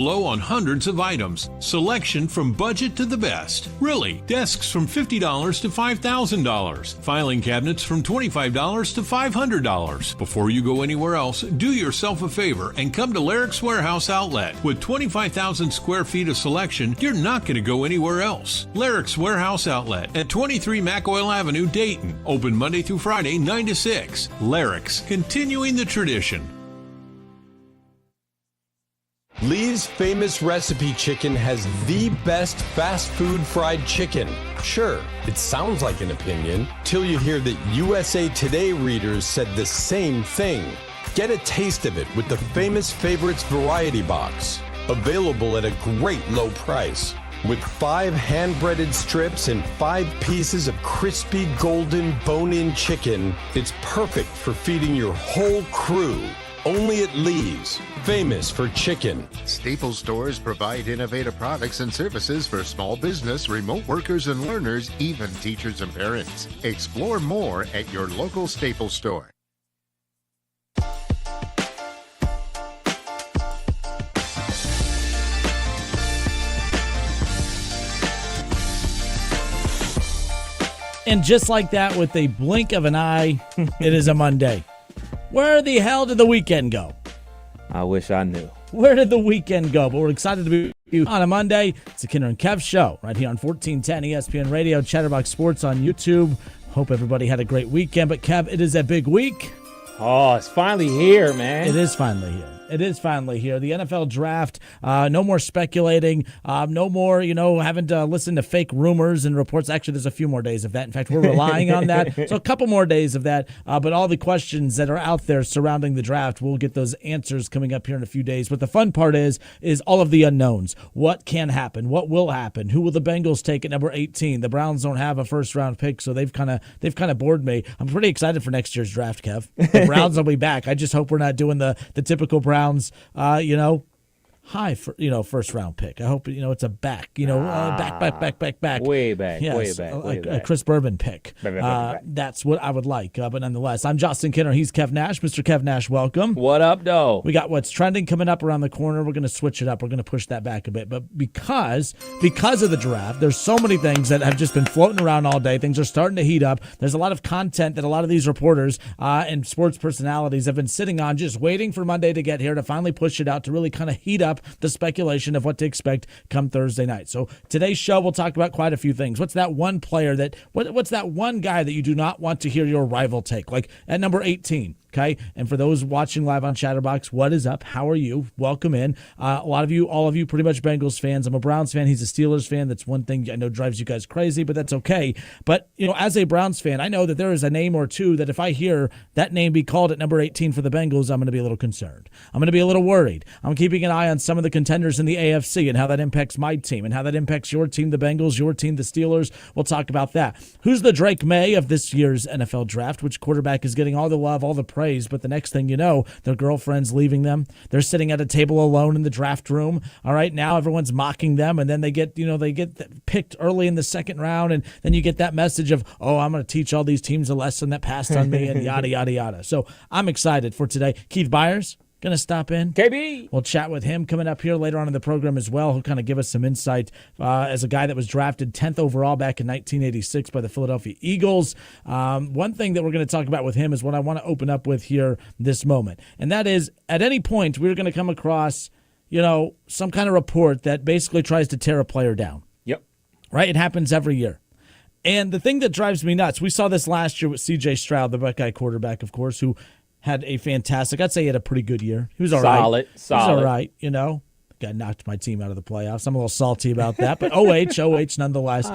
low on hundreds of items. Selection from budget to the best. Really, desks from $50 to $5,000. Filing cabinets from $25 to $500. Before you go anywhere else, do yourself a favor and come to Larrick's Warehouse Outlet. With 25,000 square feet of selection, you're not going to go anywhere else. Larrick's Warehouse Outlet at 23 McOil Avenue, Dayton. Open Monday through Friday, 9 to 6. Larrick's, continuing the tradition. Lee's Famous Recipe Chicken has the best fast food fried chicken. Sure, it sounds like an opinion, till you hear that USA Today readers said the same thing. Get a taste of it with the Famous Favorites Variety Box. Available at a great low price. With 5 hand-breaded strips and 5 pieces of crispy golden bone-in chicken, it's perfect for feeding your whole crew. Only at Lee's, famous for chicken. Staples stores provide innovative products and services for small business, remote workers and learners, even teachers and parents. Explore more at your local Staples store. And just like that, with a blink of an eye, it is a Monday. Where the hell did the weekend go? I wish I knew. Where did the weekend go? But we're excited to be with you on a Monday. It's the Kinder and Kev Show right here on 1410 ESPN Radio, Chatterbox Sports on YouTube. Hope everybody had a great weekend. But Kev, it is a big week. Oh, it's finally here, man. It is finally here. It is finally here. The NFL draft, no more speculating, no more, having to listen to fake rumors and reports. Actually, there's a few more days of that. In fact, we're relying on that. So a couple more days of that. But all the questions that are out there surrounding the draft, we'll get those answers coming up here in a few days. But the fun part is all of the unknowns. What can happen? What will happen? Who will the Bengals take at number 18? The Browns don't have a first-round pick, so they've kind of bored me. I'm pretty excited for next year's draft, Kev. The Browns will be back. I just hope we're not doing the typical Browns, high for, first round pick. I hope it's a back, back, way back, yes, way back, way back. A Chris Bourbon pick. Back. That's what I would like. But nonetheless, I'm Justin Kinner. He's Kev Nash. Mr. Kev Nash, welcome. What up, though? We got what's trending coming up around the corner. We're going to switch it up. We're going to push that back a bit. But because of the draft, there's so many things that have just been floating around all day. Things are starting to heat up. There's a lot of content that a lot of these reporters and sports personalities have been sitting on, just waiting for Monday to get here to finally push it out to really kind of heat up the speculation of what to expect come Thursday night. So today's show, we'll talk about quite a few things. What's that one player what's that one guy that you do not want to hear your rival take? Like at number 18. Okay, and for those watching live on Chatterbox, what is up? How are you? Welcome in. All of you, pretty much Bengals fans. I'm a Browns fan. He's a Steelers fan. That's one thing I know drives you guys crazy, but that's okay. But as a Browns fan, I know that there is a name or two that if I hear that name be called at number 18 for the Bengals, I'm going to be a little concerned. I'm going to be a little worried. I'm keeping an eye on some of the contenders in the AFC and how that impacts my team and how that impacts your team, the Bengals, your team, the Steelers. We'll talk about that. Who's the Drake May of this year's NFL draft? Which quarterback is getting all the love, all the praise, but the next thing you know, their girlfriend's leaving them. They're sitting at a table alone in the draft room. All right, now everyone's mocking them, and then they get picked early in the second round, and then you get that message of, oh, I'm going to teach all these teams a lesson that passed on me, and yada, yada, yada. So I'm excited for today. Keith Byers going to stop in. KB. We'll chat with him coming up here later on in the program as well. He'll kind of give us some insight as a guy that was drafted 10th overall back in 1986 by the Philadelphia Eagles. One thing that we're going to talk about with him is what I want to open up with here this moment. And that is, at any point, we're going to come across, some kind of report that basically tries to tear a player down. Yep. Right? It happens every year. And the thing that drives me nuts, we saw this last year with C.J. Stroud, the Buckeye quarterback, of course, who had a fantastic, I'd say he had a pretty good year. He was all right. Solid. He was all right, Got knocked my team out of the playoffs. I'm a little salty about that, but OH nonetheless.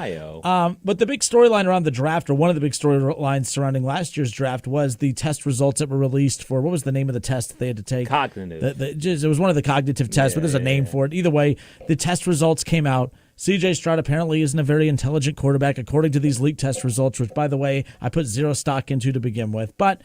But the big storyline around the draft, or one of the big storylines surrounding last year's draft, was the test results that were released for, what was the name of the test that they had to take? Cognitive. It was one of the cognitive tests, but there's a name for it. Either way, the test results came out. C.J. Stroud apparently isn't a very intelligent quarterback, according to these leaked test results, which, by the way, I put zero stock into to begin with. But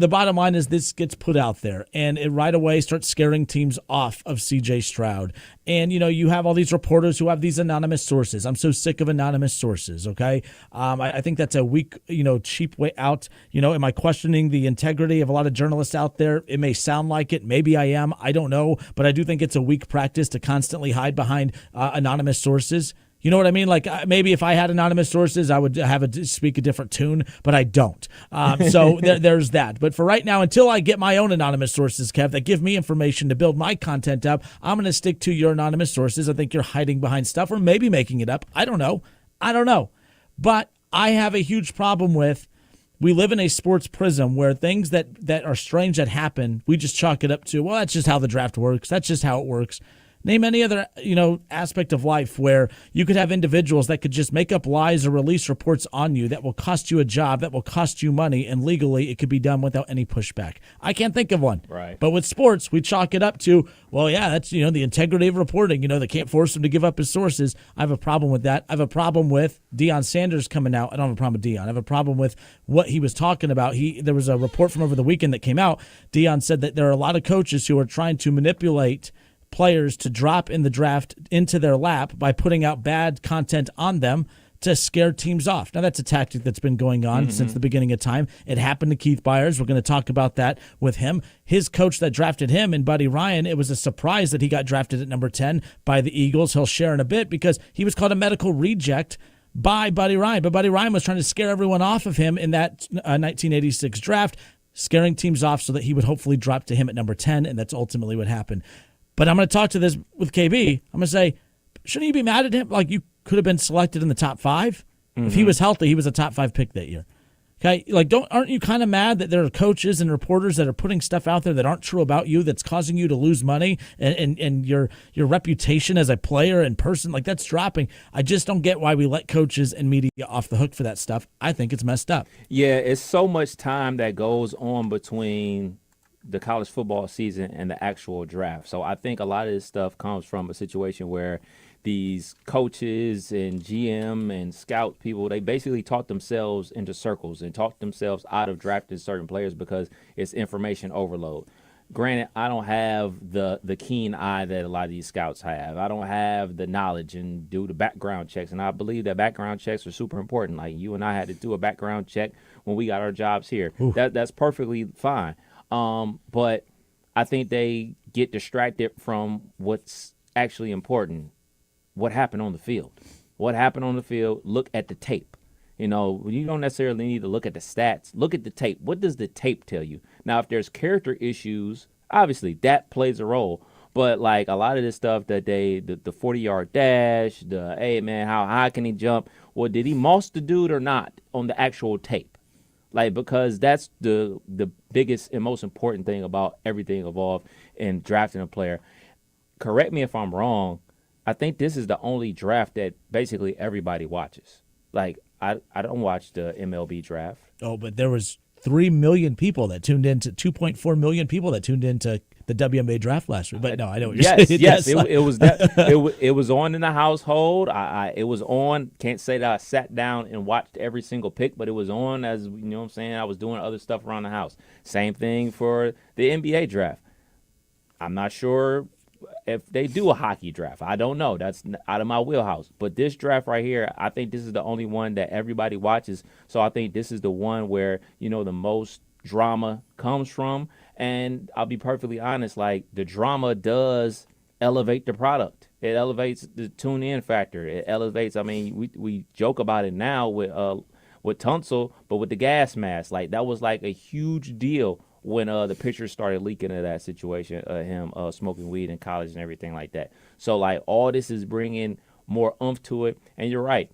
the bottom line is this gets put out there, and it right away starts scaring teams off of C.J. Stroud. And, you have all these reporters who have these anonymous sources. I'm so sick of anonymous sources, okay? I think that's a weak, cheap way out. Am I questioning the integrity of a lot of journalists out there? It may sound like it. Maybe I am. I don't know. But I do think it's a weak practice to constantly hide behind anonymous sources. You know what I mean? Like maybe if I had anonymous sources, I would speak a different tune, but I don't. So there's that. But for right now, until I get my own anonymous sources, Kev, that give me information to build my content up, I'm going to stick to your anonymous sources. I think you're hiding behind stuff or maybe making it up. I don't know. But I have a huge problem with we live in a sports prism where things that are strange that happen, we just chalk it up to, well, that's just how the draft works. That's just how it works. Name any other, aspect of life where you could have individuals that could just make up lies or release reports on you that will cost you a job, that will cost you money, and legally it could be done without any pushback. I can't think of one. Right. But with sports, we chalk it up to, well, yeah, that's, the integrity of reporting. They can't force him to give up his sources. I have a problem with that. I have a problem with Deion Sanders coming out. I don't have a problem with Deion. I have a problem with what he was talking about. There was a report from over the weekend that came out. Deion said that there are a lot of coaches who are trying to manipulate players to drop in the draft into their lap by putting out bad content on them to scare teams off. Now, that's a tactic that's been going on since the beginning of time. It happened to Keith Byers. We're going to talk about that with him. His coach that drafted him, and Buddy Ryan, it was a surprise that he got drafted at number 10 by the Eagles. He'll share in a bit because he was called a medical reject by Buddy Ryan. But Buddy Ryan was trying to scare everyone off of him in that 1986 draft, scaring teams off so that he would hopefully drop to him at number 10, and that's ultimately what happened. But I'm going to talk to this with KB. I'm going to say, shouldn't you be mad at him? Like, you could have been selected in the top 5. If he was healthy, he was a top 5 pick that year. Okay, like aren't you kind of mad that there are coaches and reporters that are putting stuff out there that aren't true about you, that's causing you to lose money and your reputation as a player and person, like that's dropping. I just don't get why we let coaches and media off the hook for that stuff. I think it's messed up. Yeah, it's so much time that goes on between the college football season and the actual draft. So I think a lot of this stuff comes from a situation where these coaches and GM and scout people, they basically talk themselves into circles and talk themselves out of drafting certain players because it's information overload. Granted, I don't have the keen eye that a lot of these scouts have. I don't have the knowledge and do the background checks, and I believe that background checks are super important. Like you and I had to do a background check when we got our jobs here. That's perfectly fine. But I think they get distracted from what's actually important. What happened on the field? What happened on the field? Look at the tape. You don't necessarily need to look at the stats. Look at the tape. What does the tape tell you? Now, if there's character issues, obviously that plays a role. But like a lot of this stuff that the 40-yard dash, hey man, how high can he jump? Well, did he moss the dude or not on the actual tape? Like, because that's the biggest and most important thing about everything involved in drafting a player. Correct me if I'm wrong. I think this is the only draft that basically everybody watches. Like, I don't watch the MLB draft. Oh, but there was 3 million people that tuned into 2.4 million people that tuned into the WNBA draft last week. But no, I know what you're saying. Yes, it was that. It was on in the household. It was on. Can't say that I sat down and watched every single pick, but it was on as you know what I'm saying. I was doing other stuff around the house. Same thing for the NBA draft. I'm not sure if they do a hockey draft. I don't know. That's out of my wheelhouse. But this draft right here, I think this is the only one that everybody watches. So I think this is the one where, the most drama comes from. And I'll be perfectly honest, like the drama does elevate the product. It elevates the tune-in factor. It elevates, we joke about it now with Tunsil, but with the gas mask, like that was like a huge deal when the pictures started leaking of that situation, him smoking weed in college and everything like that. So, like, all this is bringing more oomph to it. And you're right.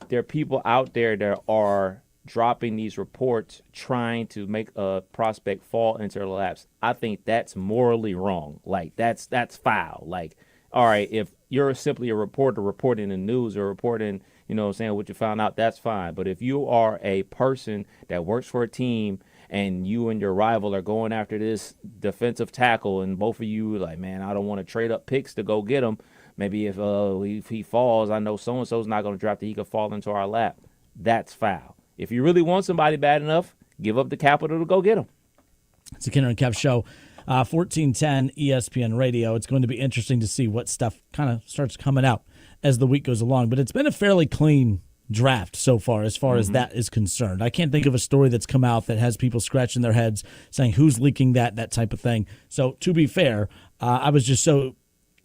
There are people out there that are dropping these reports trying to make a prospect fall into their laps. I think that's morally wrong. Like, that's foul. Like, all right, if you're simply a reporter reporting the news or reporting, what you found out, that's fine. But if you are a person that works for a team and you and your rival are going after this defensive tackle, and both of you like, man, I don't want to trade up picks to go get him. Maybe if he falls, I know so-and-so's not going to draft it. He could fall into our lap. That's foul. If you really want somebody bad enough, give up the capital to go get him. It's a Kenner and Kev show, 1410 ESPN Radio. It's going to be interesting to see what stuff kind of starts coming out as the week goes along. But it's been a fairly clean draft so far as that is concerned. I can't think of a story that's come out that has people scratching their heads saying who's leaking that type of thing. So to be fair, I was just so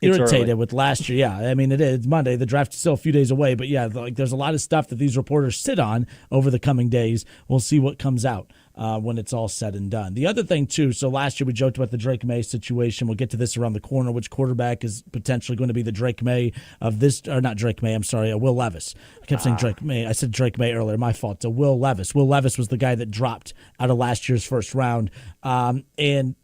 irritated with last year. Yeah, I mean, it's Monday. The draft is still a few days away. But, yeah, like there's a lot of stuff that these reporters sit on over the coming days. We'll see what comes out when it's all said and done. The other thing, too, so last year we joked about the Drake May situation. We'll get to this around the corner. Which quarterback is potentially going to be the Drake May of this – or not Drake May, I'm sorry, Will Levis. I kept saying Drake May. I said Drake May earlier. My fault. So Will Levis. Will Levis was the guy that dropped out of last year's first round. And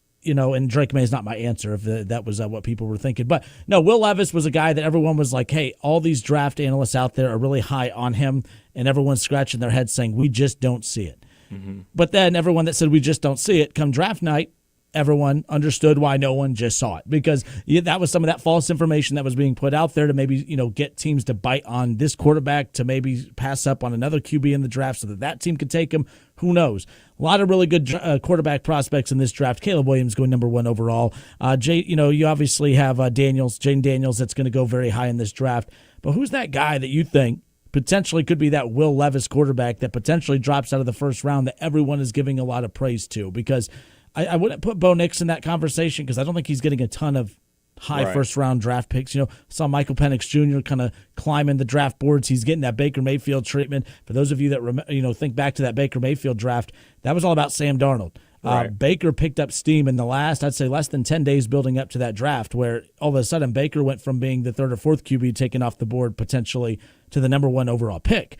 Drake May is not my answer if that was what people were thinking. But, no, Will Levis was a guy that everyone was like, hey, all these draft analysts out there are really high on him, and everyone's scratching their head saying, we just don't see it. Mm-hmm. But then everyone that said we just don't see it, come draft night, everyone understood why no one just saw it. Because that was some of that false information that was being put out there to maybe get teams to bite on this quarterback, to maybe pass up on another QB in the draft so that team could take him. Who knows? A lot of really good quarterback prospects in this draft. Caleb Williams going number 1 overall. You obviously have Jaden Daniels that's going to go very high in this draft. But who's that guy that you think potentially could be that Will Levis quarterback that potentially drops out of the first round that everyone is giving a lot of praise to? Because I wouldn't put Bo Nix in that conversation because I don't think he's getting a ton of high first-round draft picks. Saw Michael Penix Jr. kind of climbing the draft boards. He's getting that Baker Mayfield treatment. For those of you that think back to that Baker Mayfield draft, that was all about Sam Darnold. Right. Baker picked up steam in the last, I'd say, less than 10 days building up to that draft, where all of a sudden Baker went from being the 3rd or 4th QB taken off the board potentially to the number 1 overall pick.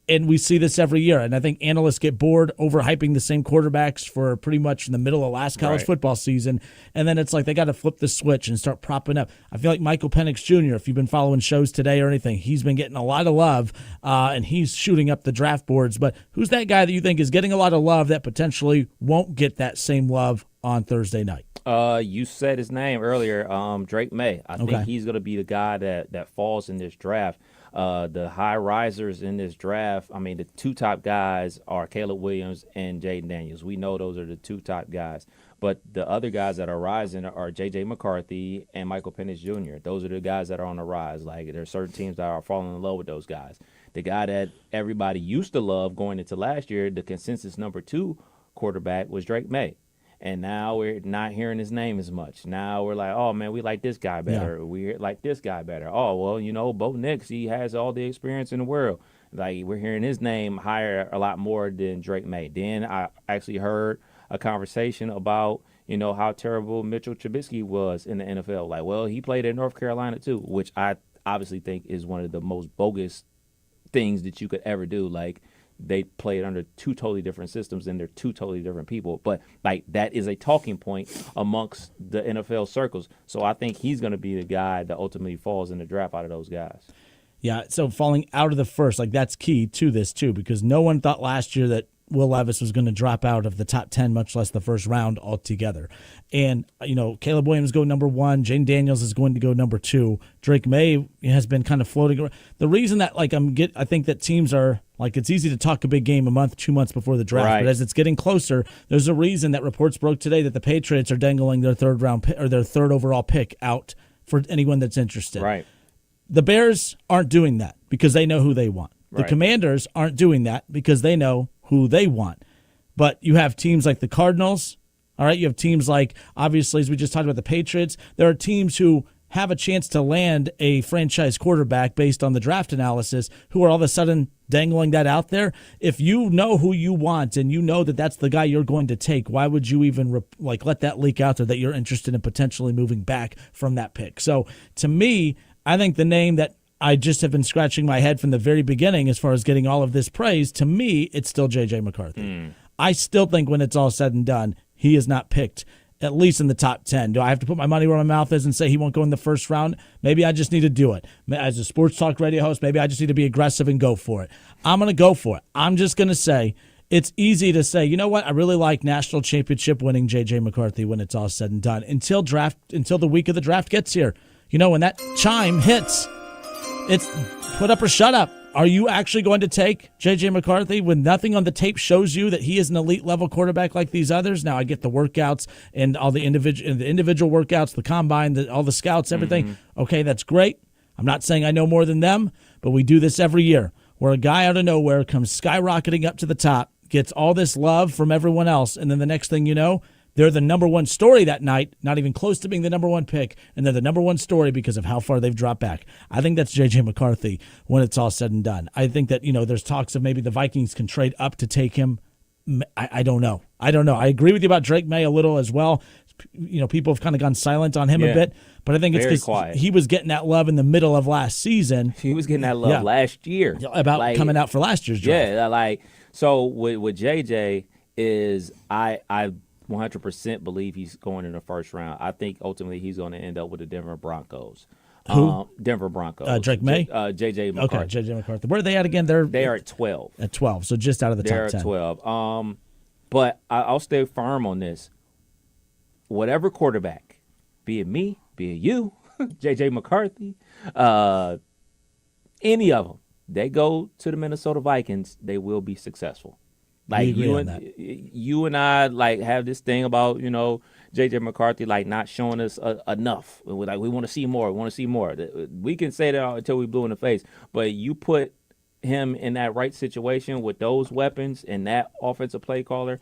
And we see this every year. And I think analysts get bored overhyping the same quarterbacks for pretty much in the middle of last college football season. And then it's like they got to flip the switch and start propping up. I feel like Michael Penix Jr., if you've been following shows today or anything, he's been getting a lot of love, and he's shooting up the draft boards. But who's that guy that you think is getting a lot of love that potentially won't get that same love on Thursday night? You said his name earlier, Drake May. I think he's going to be the guy that falls in this draft. The high risers in this draft, I mean, the 2 top guys are Caleb Williams and Jaden Daniels. We know those are the 2 top guys. But the other guys that are rising are J.J. McCarthy and Michael Penix Jr. Those are the guys that are on the rise. Like, there are certain teams that are falling in love with those guys. The guy that everybody used to love going into last year, the consensus number 2 quarterback, was Drake May. And now we're not hearing his name as much. Now we're like, oh, man, we like this guy better. Yeah. We like this guy better. Oh, well, Bo Nix, he has all the experience in the world. Like, we're hearing his name higher a lot more than Drake May. Then I actually heard a conversation about, how terrible Mitchell Trubisky was in the NFL. Like, well, he played at North Carolina too, which I obviously think is one of the most bogus things that you could ever do. Like, they played under 2 totally different systems and they're 2 totally different people. But, like, that is a talking point amongst the NFL circles. So I think he's going to be the guy that ultimately falls in the draft out of those guys. Yeah, so falling out of the first, like, that's key to this, too, because no one thought last year that Will Levis was going to drop out of the top 10, much less the first round altogether. And, Caleb Williams go number 1. Jaden Daniels is going to go number 2. Drake May has been kind of floating around. The reason that, I think that teams are, it's easy to talk a big game a month, 2 months before the draft, but as it's getting closer, there's a reason that reports broke today that the Patriots are dangling their 3rd round pick, or their 3rd overall pick out for anyone that's interested. Right. The Bears aren't doing that because they know who they want. The Commanders aren't doing that because they know who they want. But you have teams like the Cardinals, all right? You have teams like, obviously, as we just talked about, the Patriots. There are teams who have a chance to land a franchise quarterback based on the draft analysis who are all of a sudden dangling that out there. If you know who you want and you know that that's the guy you're going to take, why would you even let that leak out there that you're interested in potentially moving back from that pick? So to me, I think the name that I just have been scratching my head from the very beginning as far as getting all of this praise, to me, it's still J.J. McCarthy. I still think when it's all said and done, he is not picked at least in the top 10. Do I have to put my money where my mouth is and say he won't go in the first round? Maybe I just need to do it. As a sports talk radio host, maybe I just need to be aggressive and go for it. I'm going to go for it. I'm just going to say it's easy to say, you know what, I really like national championship winning J.J. McCarthy when it's all said and done until the week of the draft gets here. When that chime hits, it's put up or shut up. Are you actually going to take J.J. McCarthy when nothing on the tape shows you that he is an elite level quarterback like these others? Now, I get the workouts and all the individual workouts, the combine, all the scouts, everything. Mm-hmm. Okay, that's great. I'm not saying I know more than them, but we do this every year where a guy out of nowhere comes skyrocketing up to the top, gets all this love from everyone else, and then the next thing you know, they're the number one story that night, not even close to being the number one pick, and they're the number one story because of how far they've dropped back. I think that's J.J. McCarthy when it's all said and done. I think that, there's talks of maybe the Vikings can trade up to take him. I don't know. I agree with you about Drake May a little as well. People have kind of gone silent on him a bit, but I think it's because he was getting that love in the middle of last season. He was getting that love last year. About coming out for last year's draft. Yeah, so with JJ is I 100% believe he's going in the first round. I think ultimately he's going to end up with the Denver Broncos. Who? Denver Broncos. Drake May? J.J. McCarthy. Okay, J.J. McCarthy. Where are they at again? They are at 12. At 12, so just out of the top 10. They're at 12. But I'll stay firm on this. Whatever quarterback, be it me, be it you, J.J. McCarthy, any of them, they go to the Minnesota Vikings, they will be successful. You and I have this thing about J.J. McCarthy not showing us enough. We want to see more. We want to see more. We can say that until we blue in the face, but you put him in that right situation with those weapons and that offensive play caller,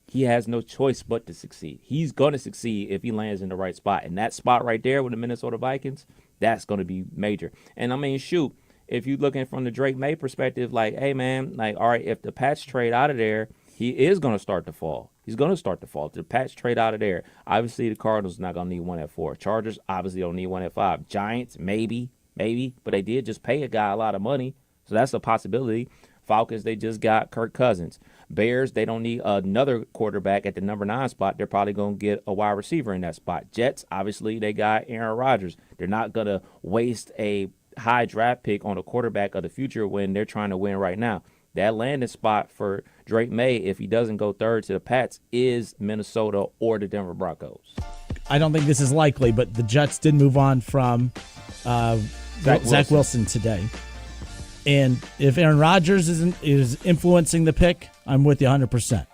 he has no choice but to succeed. He's going to succeed if he lands in the right spot, and that spot right there with the Minnesota Vikings, that's going to be major. And I mean, shoot. If you're looking from the Drake May perspective, hey, man, all right, if the Pats trade out of there, he is going to start to fall. He's going to start to fall. If the Pats trade out of there, obviously the Cardinals not going to need one at 4. Chargers obviously don't need one at 5. Giants, maybe, but they did just pay a guy a lot of money, so that's a possibility. Falcons, they just got Kirk Cousins. Bears, they don't need another quarterback at the number 9 spot. They're probably going to get a wide receiver in that spot. Jets, obviously, they got Aaron Rodgers. They're not going to waste a high draft pick on a quarterback of the future when they're trying to win right now. That landing spot for Drake May, if he doesn't go third to the Pats, is Minnesota or the Denver Broncos. I don't think this is likely, but the Jets did move on from Zach Wilson today. And if Aaron Rodgers is influencing the pick, I'm with you 100%.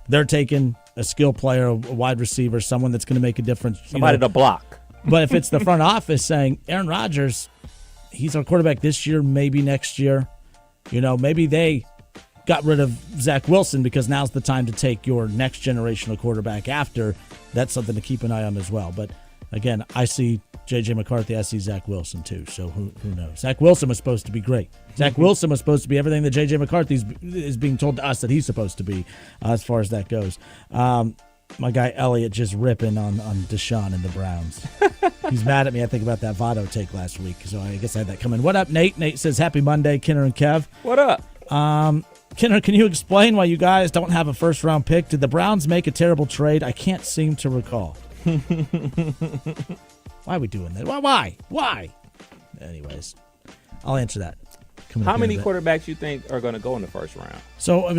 They're taking a skill player, a wide receiver, someone that's going to make a difference. Somebody to block. But if it's the front office saying, Aaron Rodgers, he's our quarterback this year, maybe next year. Maybe they got rid of Zach Wilson because now's the time to take your next generational quarterback after. That's something to keep an eye on as well. But, again, I see J.J. McCarthy. I see Zach Wilson, too. So who knows? Zach Wilson was supposed to be great. Zach Wilson was supposed to be everything that J.J. McCarthy is being told to us that he's supposed to be as far as that goes. My guy Elliot just ripping on Deshaun and the Browns. He's mad at me, I think, about that Votto take last week. So I guess I had that coming. What up, Nate? Nate says, happy Monday, Kenner and Kev. What up? Kenner, can you explain why you guys don't have a first-round pick? Did the Browns make a terrible trade? I can't seem to recall. Why are we doing that? Why? Anyways, I'll answer that. How many quarterbacks you think are going to go in the first round? So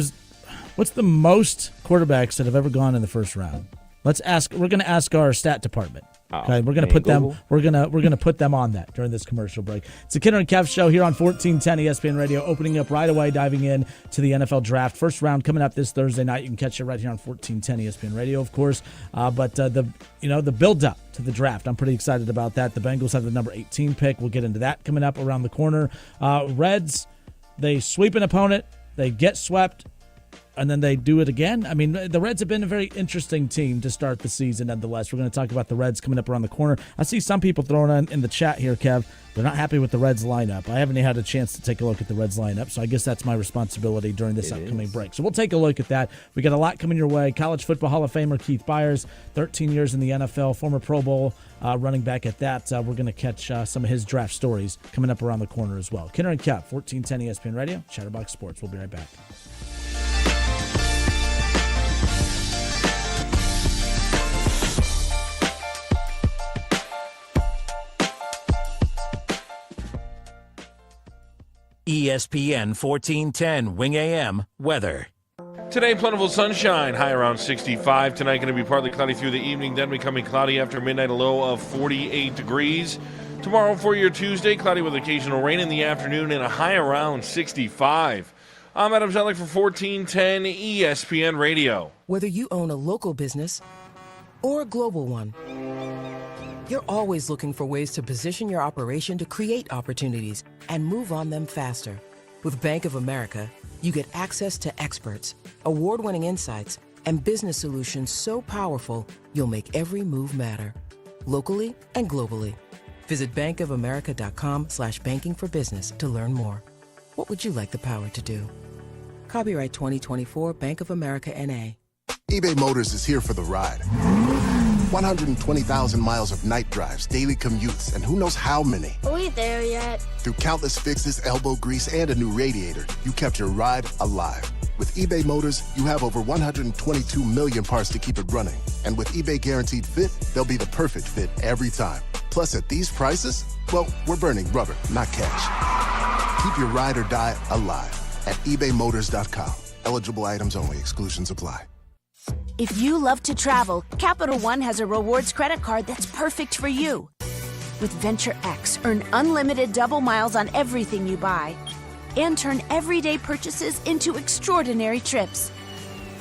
what's the most quarterbacks that have ever gone in the first round? Let's ask. We're going to ask our stat department. Okay, we're going to put them. We're going to put them on that during this commercial break. It's the Kenner and Kev show here on 1410 ESPN Radio. Opening up right away, diving in to the NFL draft. First round coming up this Thursday night. You can catch it right here on 1410 ESPN Radio, of course. But the build up to the draft, I'm pretty excited about that. The Bengals have the number 18 pick. We'll get into that coming up around the corner. Reds, they sweep an opponent, they get swept, and then they do it again. I mean, the Reds have been a very interesting team to start the season, nonetheless. We're going to talk about the Reds coming up around the corner. I see some people throwing in the chat here, Kev. They're not happy with the Reds lineup. I haven't had a chance to take a look at the Reds lineup, so I guess that's my responsibility during this upcoming break. So we'll take a look at that. We got a lot coming your way. College Football Hall of Famer Keith Byers, 13 years in the NFL, former Pro Bowl running back at that. We're going to catch some of his draft stories coming up around the corner as well. Kenner and Kev, 1410 ESPN Radio, Chatterbox Sports. We'll be right back. ESPN 1410 Wing AM weather. Today, plentiful sunshine, high around 65. Tonight, going to be partly cloudy through the evening, then becoming cloudy after midnight, a low of 48 degrees. Tomorrow for your Tuesday, cloudy with occasional rain in the afternoon and a high around 65. I'm Adam Zellick for 1410 ESPN Radio. Whether you own a local business or a global one, you're always looking for ways to position your operation to create opportunities and move on them faster. With Bank of America, you get access to experts, award-winning insights, and business solutions so powerful, you'll make every move matter, locally and globally. Visit bankofamerica.com/banking for business to learn more. What would you like the power to do? Copyright 2024 Bank of America N.A. eBay Motors is here for the ride. 120,000 miles of night drives, daily commutes, and who knows how many. Are we there yet? Through countless fixes, elbow grease, and a new radiator, you kept your ride alive. With eBay Motors, you have over 122 million parts to keep it running. And with eBay Guaranteed Fit, they'll be the perfect fit every time. Plus, at these prices, well, we're burning rubber, not cash. Keep your ride or die alive at ebaymotors.com. Eligible items only. Exclusions apply. If you love to travel, Capital One has a rewards credit card that's perfect for you. With Venture X, earn unlimited double miles on everything you buy and turn everyday purchases into extraordinary trips.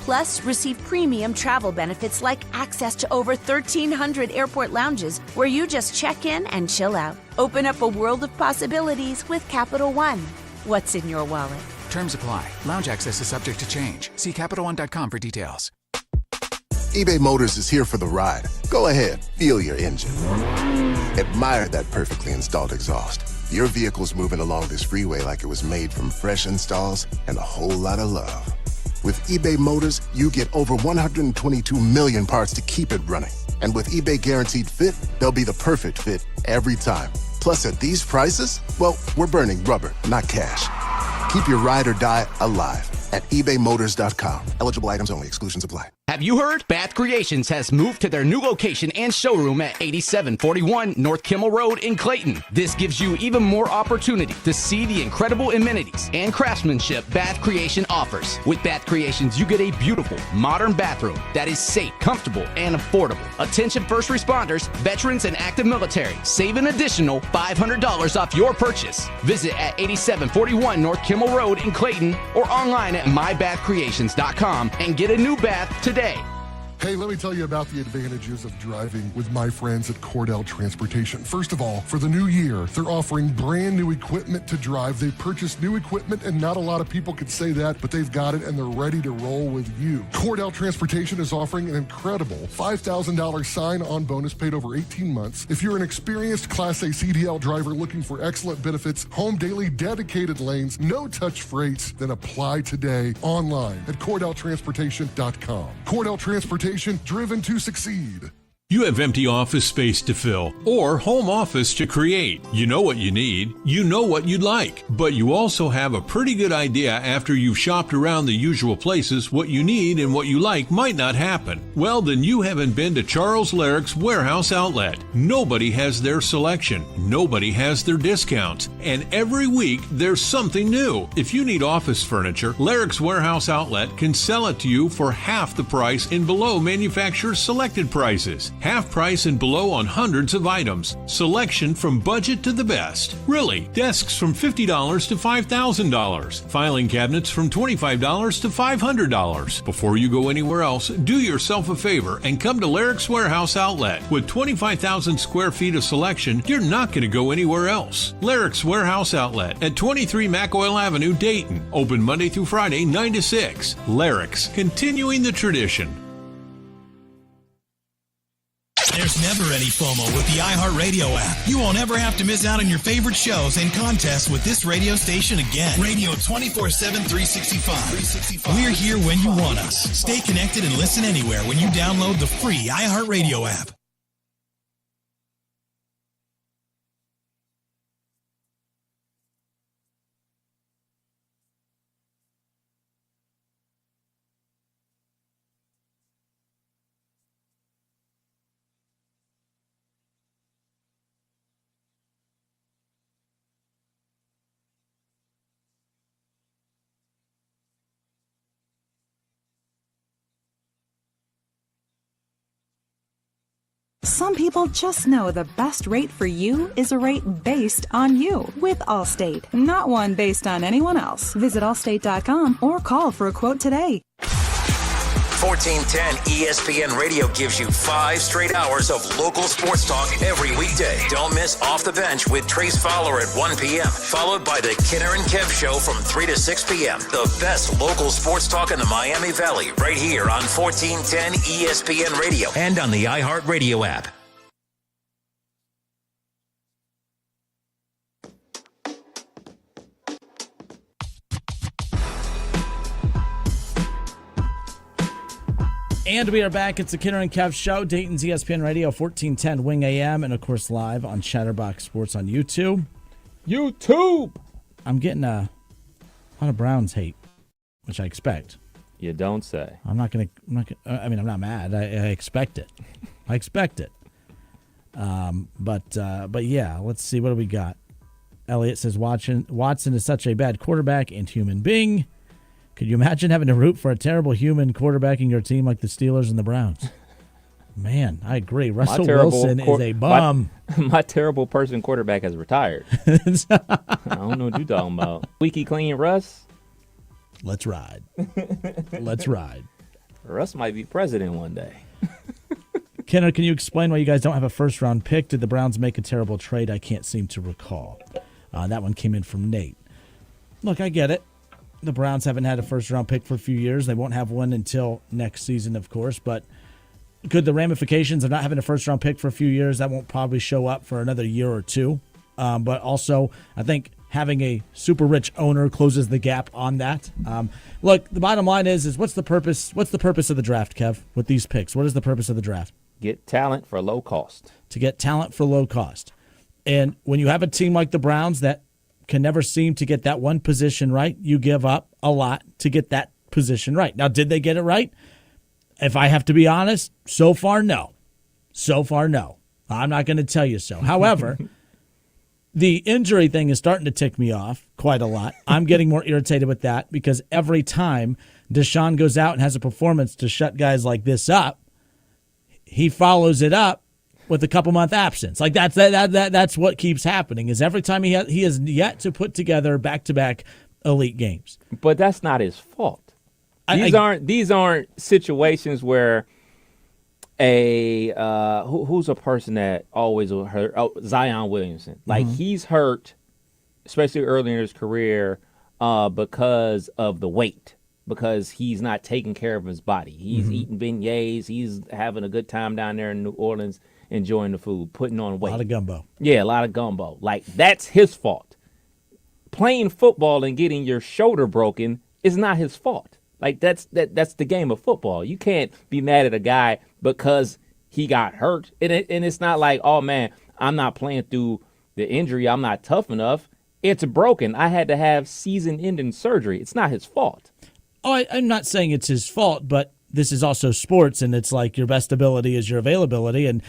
Plus, receive premium travel benefits like access to over 1,300 airport lounges where you just check in and chill out. Open up a world of possibilities with Capital One. What's in your wallet? Terms apply. Lounge access is subject to change. See CapitalOne.com for details. eBay Motors is here for the ride. Go ahead, feel your engine. Admire that perfectly installed exhaust. Your vehicle's moving along this freeway like it was made from fresh installs and a whole lot of love. With eBay Motors, you get over 122 million parts to keep it running. And with eBay Guaranteed Fit, they'll be the perfect fit every time. Plus, at these prices, well, we're burning rubber, not cash. Keep your ride or die alive at ebaymotors.com. Eligible items only. Exclusions apply. Have you heard? Bath Creations has moved to their new location and showroom at 8741 North Kimmel Road in Clayton. This gives you even more opportunity to see the incredible amenities and craftsmanship Bath Creation offers. With Bath Creations, you get a beautiful, modern bathroom that is safe, comfortable, and affordable. Attention first responders, veterans, and active military. Save an additional $500 off your purchase. Visit at 8741 North Kimmel Road in Clayton or online at mybathcreations.com and get a new bath today. Hey, let me tell you about the advantages of driving with my friends at Cordell Transportation. First of all, for the new year, they're offering brand new equipment to drive. They purchased new equipment, and not a lot of people could say that, but they've got it, and they're ready to roll with you. Cordell Transportation is offering an incredible $5,000 sign-on bonus paid over 18 months. If you're an experienced Class A CDL driver looking for excellent benefits, home daily dedicated lanes, no-touch freights, then apply today online at CordellTransportation.com. Cordell Transportation, driven to succeed. You have empty office space to fill or home office to create. You know what you need. You know what you'd like. But you also have a pretty good idea after you've shopped around the usual places what you need and what you like might not happen. Well, then you haven't been to Charles Larrick's Warehouse Outlet. Nobody has their selection. Nobody has their discounts. And every week there's something new. If you need office furniture, Larrick's Warehouse Outlet can sell it to you for half the price and below manufacturer's selected prices. Half price and below on hundreds of items. Selection from budget to the best. Really, desks from $50 to $5,000. Filing cabinets from $25 to $500. Before you go anywhere else, do yourself a favor and come to Larrick's Warehouse Outlet. With 25,000 square feet of selection, you're not going to go anywhere else. Larrick's Warehouse Outlet at 23 McOil Avenue, Dayton. Open Monday through Friday, 9 to 6. Larrick's, continuing the tradition. There's never any FOMO with the iHeartRadio app. You won't ever have to miss out on your favorite shows and contests with this radio station again. Radio 24/7, 365. We're here when you want us. Stay connected and listen anywhere when you download the free iHeartRadio app. Some people just know the best rate for you is a rate based on you with Allstate, not one based on anyone else. Visit allstate.com or call for a quote today. 1410 ESPN Radio gives you 5 straight hours of local sports talk every weekday. Don't miss Off the Bench with Trace Fowler at 1 p.m., followed by the Kinner and Kev Show from 3 to 6 p.m. The best local sports talk in the Miami Valley, right here on 1410 ESPN Radio and on the iHeartRadio app. And we are back. It's the Kinner and Kev Show, Dayton's ESPN Radio, 1410 Wing AM, and of course live on Chatterbox Sports on YouTube. I'm getting a lot of Browns hate, which I expect. You don't say. I'm not not mad. I expect it. But yeah, let's see. What do we got? Elliot says Watson is such a bad quarterback and human being. Could you imagine having to root for a terrible human quarterbacking your team like the Steelers and the Browns? Man, I agree. Russell Wilson is a bum. My terrible person quarterback has retired. I don't know what you're talking about. Squeaky clean Russ? Let's ride. Let's ride. Russ might be president one day. Kenner, can you explain why you guys don't have a first-round pick? Did the Browns make a terrible trade? I can't seem to recall. That one came in from Nate. Look, I get it. The Browns haven't had a first-round pick for a few years. They won't have one until next season, of course. But could the ramifications of not having a first-round pick for a few years, that won't probably show up for another year or two. But also, I think having a super-rich owner closes the gap on that. Look, the bottom line is what's the purpose? What's the purpose of the draft, Kev, with these picks? What is the purpose of the draft? Get talent for low cost. To get talent for low cost. And when you have a team like the Browns that can never seem to get that one position right, you give up a lot to get that position right. Now, did they get it right? If I have to be honest, so far, no. So far, no. I'm not going to tell you so. However, the injury thing is starting to tick me off quite a lot. I'm getting more irritated with that because every time Deshaun goes out and has a performance to shut guys like this up, he follows it up with a couple-month absence. Like that's what keeps happening. Is every time he has yet to put together back-to-back elite games. But that's not his fault. These aren't situations where who's a person that always hurt? Oh, Zion Williamson. Like he's hurt, especially early in his career, because of the weight. Because he's not taking care of his body. He's eating beignets. He's having a good time down there in New Orleans, enjoying the food, putting on weight. A lot of gumbo. Yeah, a lot of gumbo. Like, that's his fault. Playing football and getting your shoulder broken is not his fault. Like, that's the game of football. You can't be mad at a guy because he got hurt. And it's not like, oh, man, I'm not playing through the injury. I'm not tough enough. It's broken. I had to have season-ending surgery. It's not his fault. Oh, I'm not saying it's his fault, but this is also sports, and it's like your best ability is your availability, and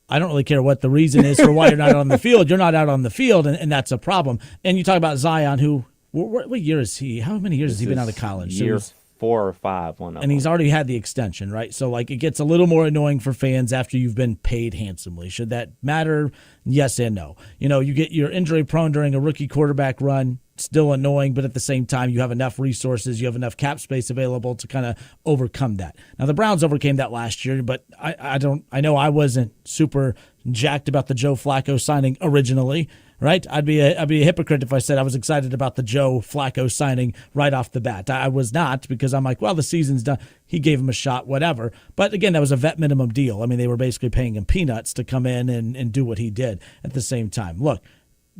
I don't really care what the reason is for why you're not on the field. You're not out on the field, and that's a problem. And you talk about Zion, who what year is he? How many years has he been out of college? Year 4 or 5. And he's already had the extension, right? So, like, it gets a little more annoying for fans after you've been paid handsomely. Should that matter? Yes and no. You know, you get your injury prone during a rookie quarterback run. Still annoying, but at the same time, you have enough resources, you have enough cap space available to kind of overcome that. Now, the Browns overcame that last year, but I know I wasn't super jacked about the Joe Flacco signing originally, right? I'd be a hypocrite if I said I was excited about the Joe Flacco signing right off the bat. I was not, because I'm like, well, the season's done. He gave him a shot, whatever. But again, that was a vet minimum deal. I mean, they were basically paying him peanuts to come in and do what he did at the same time. Look,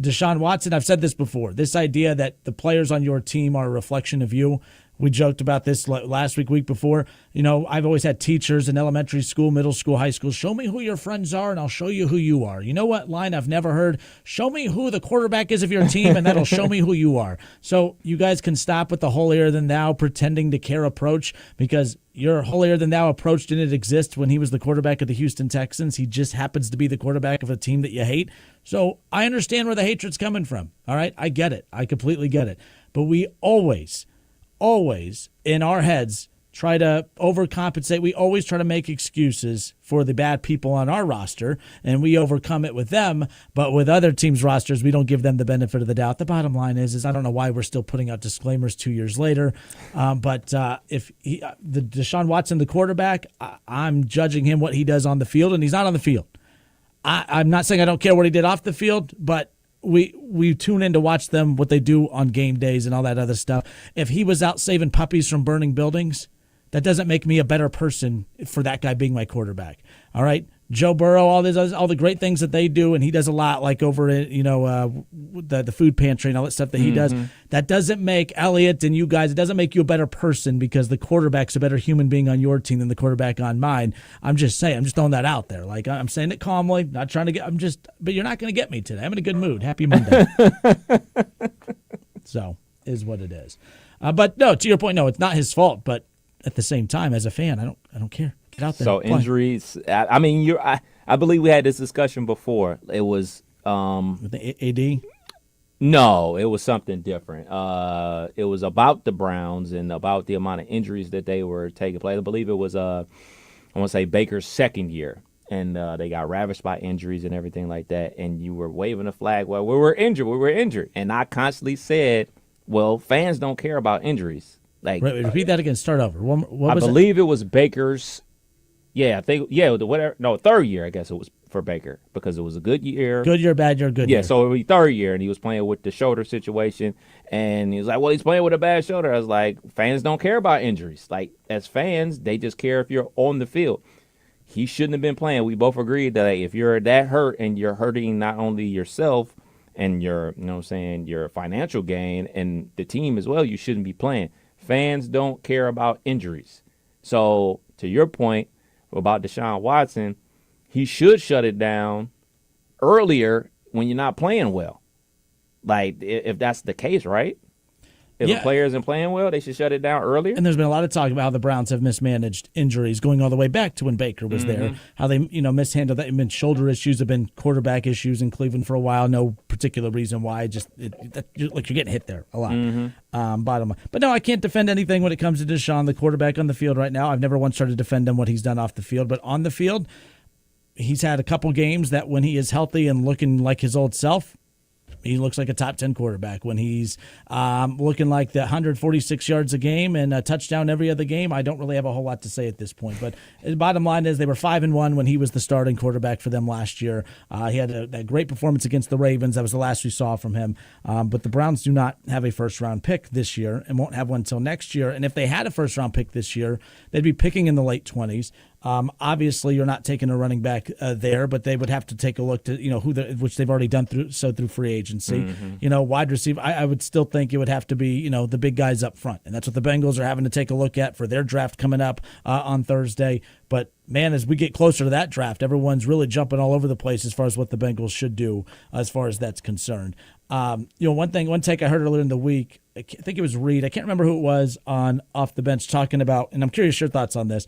Deshaun Watson, I've said this before, this idea that the players on your team are a reflection of you. We joked about this last week before. You know, I've always had teachers in elementary school, middle school, high school. Show me who your friends are, and I'll show you who you are. You know what line I've never heard? Show me who the quarterback is of your team, and that'll show me who you are. So you guys can stop with the holier-than-thou pretending to care approach, because your holier-than-thou approach didn't exist when he was the quarterback of the Houston Texans. He just happens to be the quarterback of a team that you hate. So I understand where the hatred's coming from, all right? I get it. I completely get it. But we always in our heads try to overcompensate. We always try to make excuses for the bad people on our roster, and we overcome it with them. But with other teams' rosters, we don't give them the benefit of the doubt. The bottom line is I don't know why we're still putting out disclaimers 2 years later. But if the Deshaun Watson, the quarterback, I'm judging him what he does on the field, and he's not on the field. I'm not saying I don't care what he did off the field, but we tune in to watch them, what they do on game days and all that other stuff. If he was out saving puppies from burning buildings, that doesn't make me a better person for that guy being my quarterback. All right, Joe Burrow, all the great things that they do, and he does a lot, like over at the food pantry and all that stuff that he does. That doesn't make Elliott and you guys. It doesn't make you a better person because the quarterback's a better human being on your team than the quarterback on mine. I'm just saying. I'm just throwing that out there. Like I'm saying it calmly, not trying to get. But you're not going to get me today. I'm in a good mood. Happy Monday. So is what it is. But no, to your point, no, it's not his fault. But at the same time, as a fan, I don't care. Get out there. So play. Injuries. I mean, I believe we had this discussion before. It was with the AD. No, it was something different. It was about the Browns and about the amount of injuries that they were taking place. I believe it was I want to say Baker's second year, and they got ravished by injuries and everything like that. And you were waving a flag. Well, we were injured, and I constantly said, "Well, fans don't care about injuries." Like, repeat that again. Start over. What I was believe it was Baker's. Yeah, I think third year. I guess it was for Baker because it was a good year. Good year, bad year, good year. Yeah, so it would be third year, and he was playing with the shoulder situation, and he was like, "Well, he's playing with a bad shoulder." I was like, "Fans don't care about injuries. Like as fans, they just care if you're on the field." He shouldn't have been playing. We both agreed that if you're that hurt and you're hurting not only yourself and your, your financial gain and the team as well, you shouldn't be playing. Fans don't care about injuries. So to your point about Deshaun Watson, he should shut it down earlier when you're not playing well. Like, if that's the case, right? If a player isn't playing well, they should shut it down earlier. And there's been a lot of talk about how the Browns have mismanaged injuries going all the way back to when Baker was there. How they, mishandled that. It's been shoulder issues, have been quarterback issues in Cleveland for a while. No particular reason why. You're getting hit there a lot. Bottom line. But no, I can't defend anything when it comes to Deshaun, the quarterback on the field right now. I've never once tried to defend him what he's done off the field. But on the field, he's had a couple games that when he is healthy and looking like his old self, he looks like a top 10 quarterback. When he's looking like the 146 yards a game and a touchdown every other game, I don't really have a whole lot to say at this point. But the bottom line is they were 5-1 when he was the starting quarterback for them last year. He had a great performance against the Ravens. That was the last we saw from him. But the Browns do not have a first-round pick this year and won't have one until next year. And if they had a first-round pick this year, they'd be picking in the late 20s. Obviously, you're not taking a running back there, but they would have to take a look to which they've already done through free agency. Wide receiver. I would still think it would have to be the big guys up front, and that's what the Bengals are having to take a look at for their draft coming up on Thursday. But man, as we get closer to that draft, everyone's really jumping all over the place as far as what the Bengals should do as far as that's concerned. One take I heard earlier in the week, I think it was Reed. I can't remember who it was on Off the Bench talking about, and I'm curious your thoughts on this.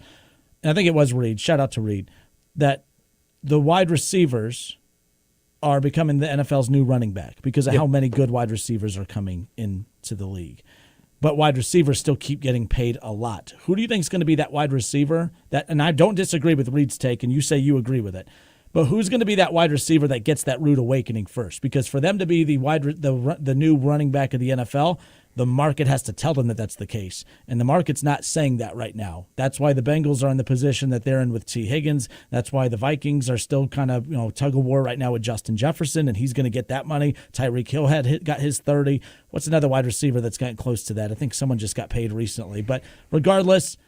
And I think it was Reed, shout out to Reed, that the wide receivers are becoming the NFL's new running back because of how many good wide receivers are coming into the league. But wide receivers still keep getting paid a lot. Who do you think is going to be that wide receiver? And I don't disagree with Reed's take, and you say you agree with it. But who's going to be that wide receiver that gets that rude awakening first? Because for them to be the new running back of the NFL, the market has to tell them that that's the case. And the market's not saying that right now. That's why the Bengals are in the position that they're in with T. Higgins. That's why the Vikings are still kind of tug of war right now with Justin Jefferson, and he's going to get that money. Tyreek Hill got his 30. What's another wide receiver that's gotten close to that? I think someone just got paid recently. But regardless,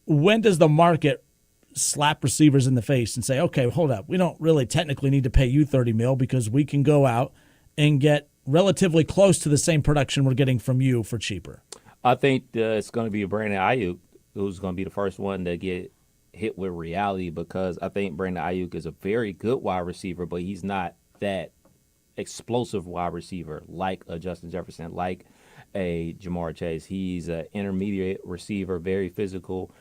when does the market slap receivers in the face and say, okay, hold up, we don't really technically need to pay you $30 million because we can go out and get relatively close to the same production we're getting from you for cheaper? I think it's going to be Brandon Ayuk who's going to be the first one to get hit with reality, because I think Brandon Ayuk is a very good wide receiver, but he's not that explosive wide receiver like a Justin Jefferson, like a Jamar Chase. He's an intermediate receiver, very physical,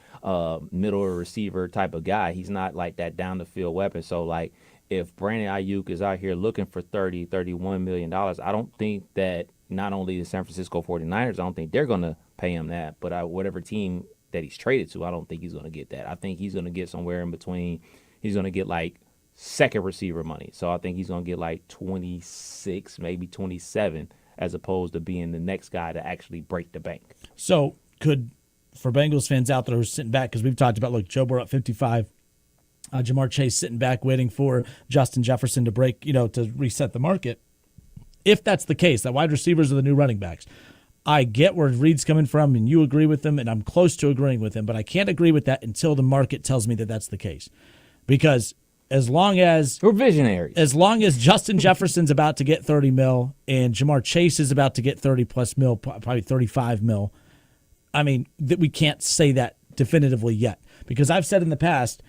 middle receiver type of guy. He's not like that down the field weapon. So like, if Brandon Ayuk is out here looking for $31 million, I don't think that not only the San Francisco 49ers, I don't think they're going to pay him that, but whatever team that he's traded to. I don't think he's going to get that. I think he's going to get somewhere in between. He's going to get like second receiver money. So I think he's going to get like 26, maybe 27, as opposed to being the next guy to actually break the bank. So for Bengals fans out there who are sitting back, because we've talked about, look, Joe Burrow at 55, Jamar Chase sitting back waiting for Justin Jefferson to break, to reset the market. If that's the case, that wide receivers are the new running backs, I get where Reed's coming from, and you agree with him, and I'm close to agreeing with him, but I can't agree with that until the market tells me that that's the case. Because as long as we're visionaries, as long as Justin Jefferson's about to get $30 million and Jamar Chase is about to get $30+ million, probably $35 million, I mean, we can't say that definitively yet. Because I've said in the past,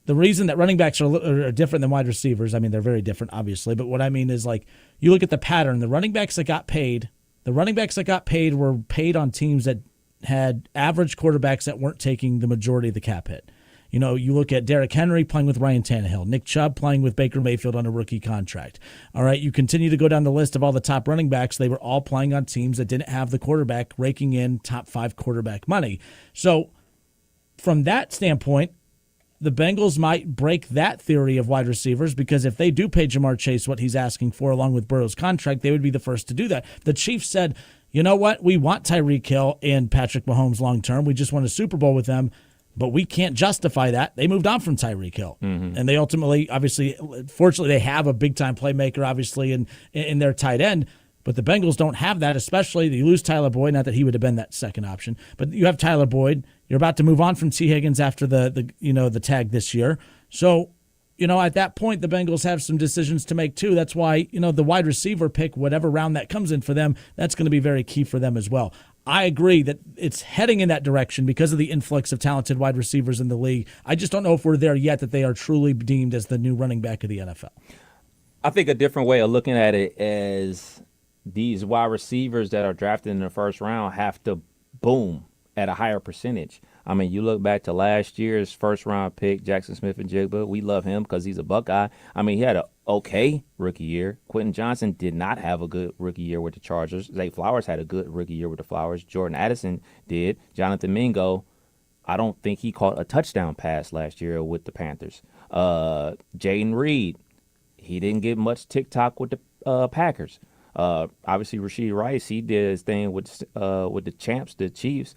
the reason that running backs are different than wide receivers, I mean, they're very different, obviously, but what I mean is, like, you look at the pattern, the running backs that got paid were paid on teams that had average quarterbacks that weren't taking the majority of the cap hit. You look at Derrick Henry playing with Ryan Tannehill, Nick Chubb playing with Baker Mayfield on a rookie contract. All right, you continue to go down the list of all the top running backs. They were all playing on teams that didn't have the quarterback raking in top 5 quarterback money. So from that standpoint, the Bengals might break that theory of wide receivers, because if they do pay Jamar Chase what he's asking for along with Burrow's contract, they would be the first to do that. The Chiefs said, you know what, we want Tyreek Hill and Patrick Mahomes long term. We just won a Super Bowl with them, but we can't justify that. They moved on from Tyreek Hill. Mm-hmm. And they ultimately, obviously, fortunately, they have a big-time playmaker, obviously, in their tight end. But the Bengals don't have that, especially you lose Tyler Boyd. Not that he would have been that second option, but you have Tyler Boyd. You're about to move on from T. Higgins after the tag this year. So, at that point, the Bengals have some decisions to make too. That's why, the wide receiver pick, whatever round that comes in for them, that's going to be very key for them as well. I agree that it's heading in that direction because of the influx of talented wide receivers in the league. I just don't know if we're there yet that they are truly deemed as the new running back of the NFL. I think a different way of looking at it is these wide receivers that are drafted in the first round have to boom at a higher percentage. I mean, you look back to last year's first-round pick, Jackson Smith-Njigba. We love him because he's a Buckeye. I mean, he had an okay rookie year. Quentin Johnson did not have a good rookie year with the Chargers. Zay Flowers had a good rookie year with the Flowers. Jordan Addison did. Jonathan Mingo, I don't think he caught a touchdown pass last year with the Panthers. Jaden Reed, he didn't get much TikTok with the Packers. Obviously, Rashee Rice, he did his thing with the champs, the Chiefs.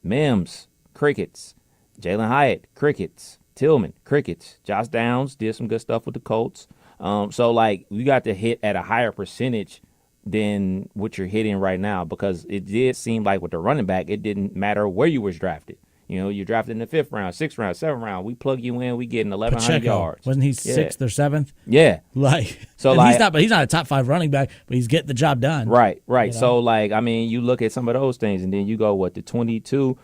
Mims, crickets. Jalen Hyatt, crickets. Tillman, crickets. Josh Downs did some good stuff with the Colts. So, you got to hit at a higher percentage than what you're hitting right now, because it did seem like with the running back, it didn't matter where you was drafted. You're drafted in the 5th round, 6th round, 7th round. We plug you in, we getting 1,100 yards. Wasn't he 6th or 7th? Yeah. He's not a top 5 running back, but he's getting the job done. Right. So, you look at some of those things, and then you go, the 22,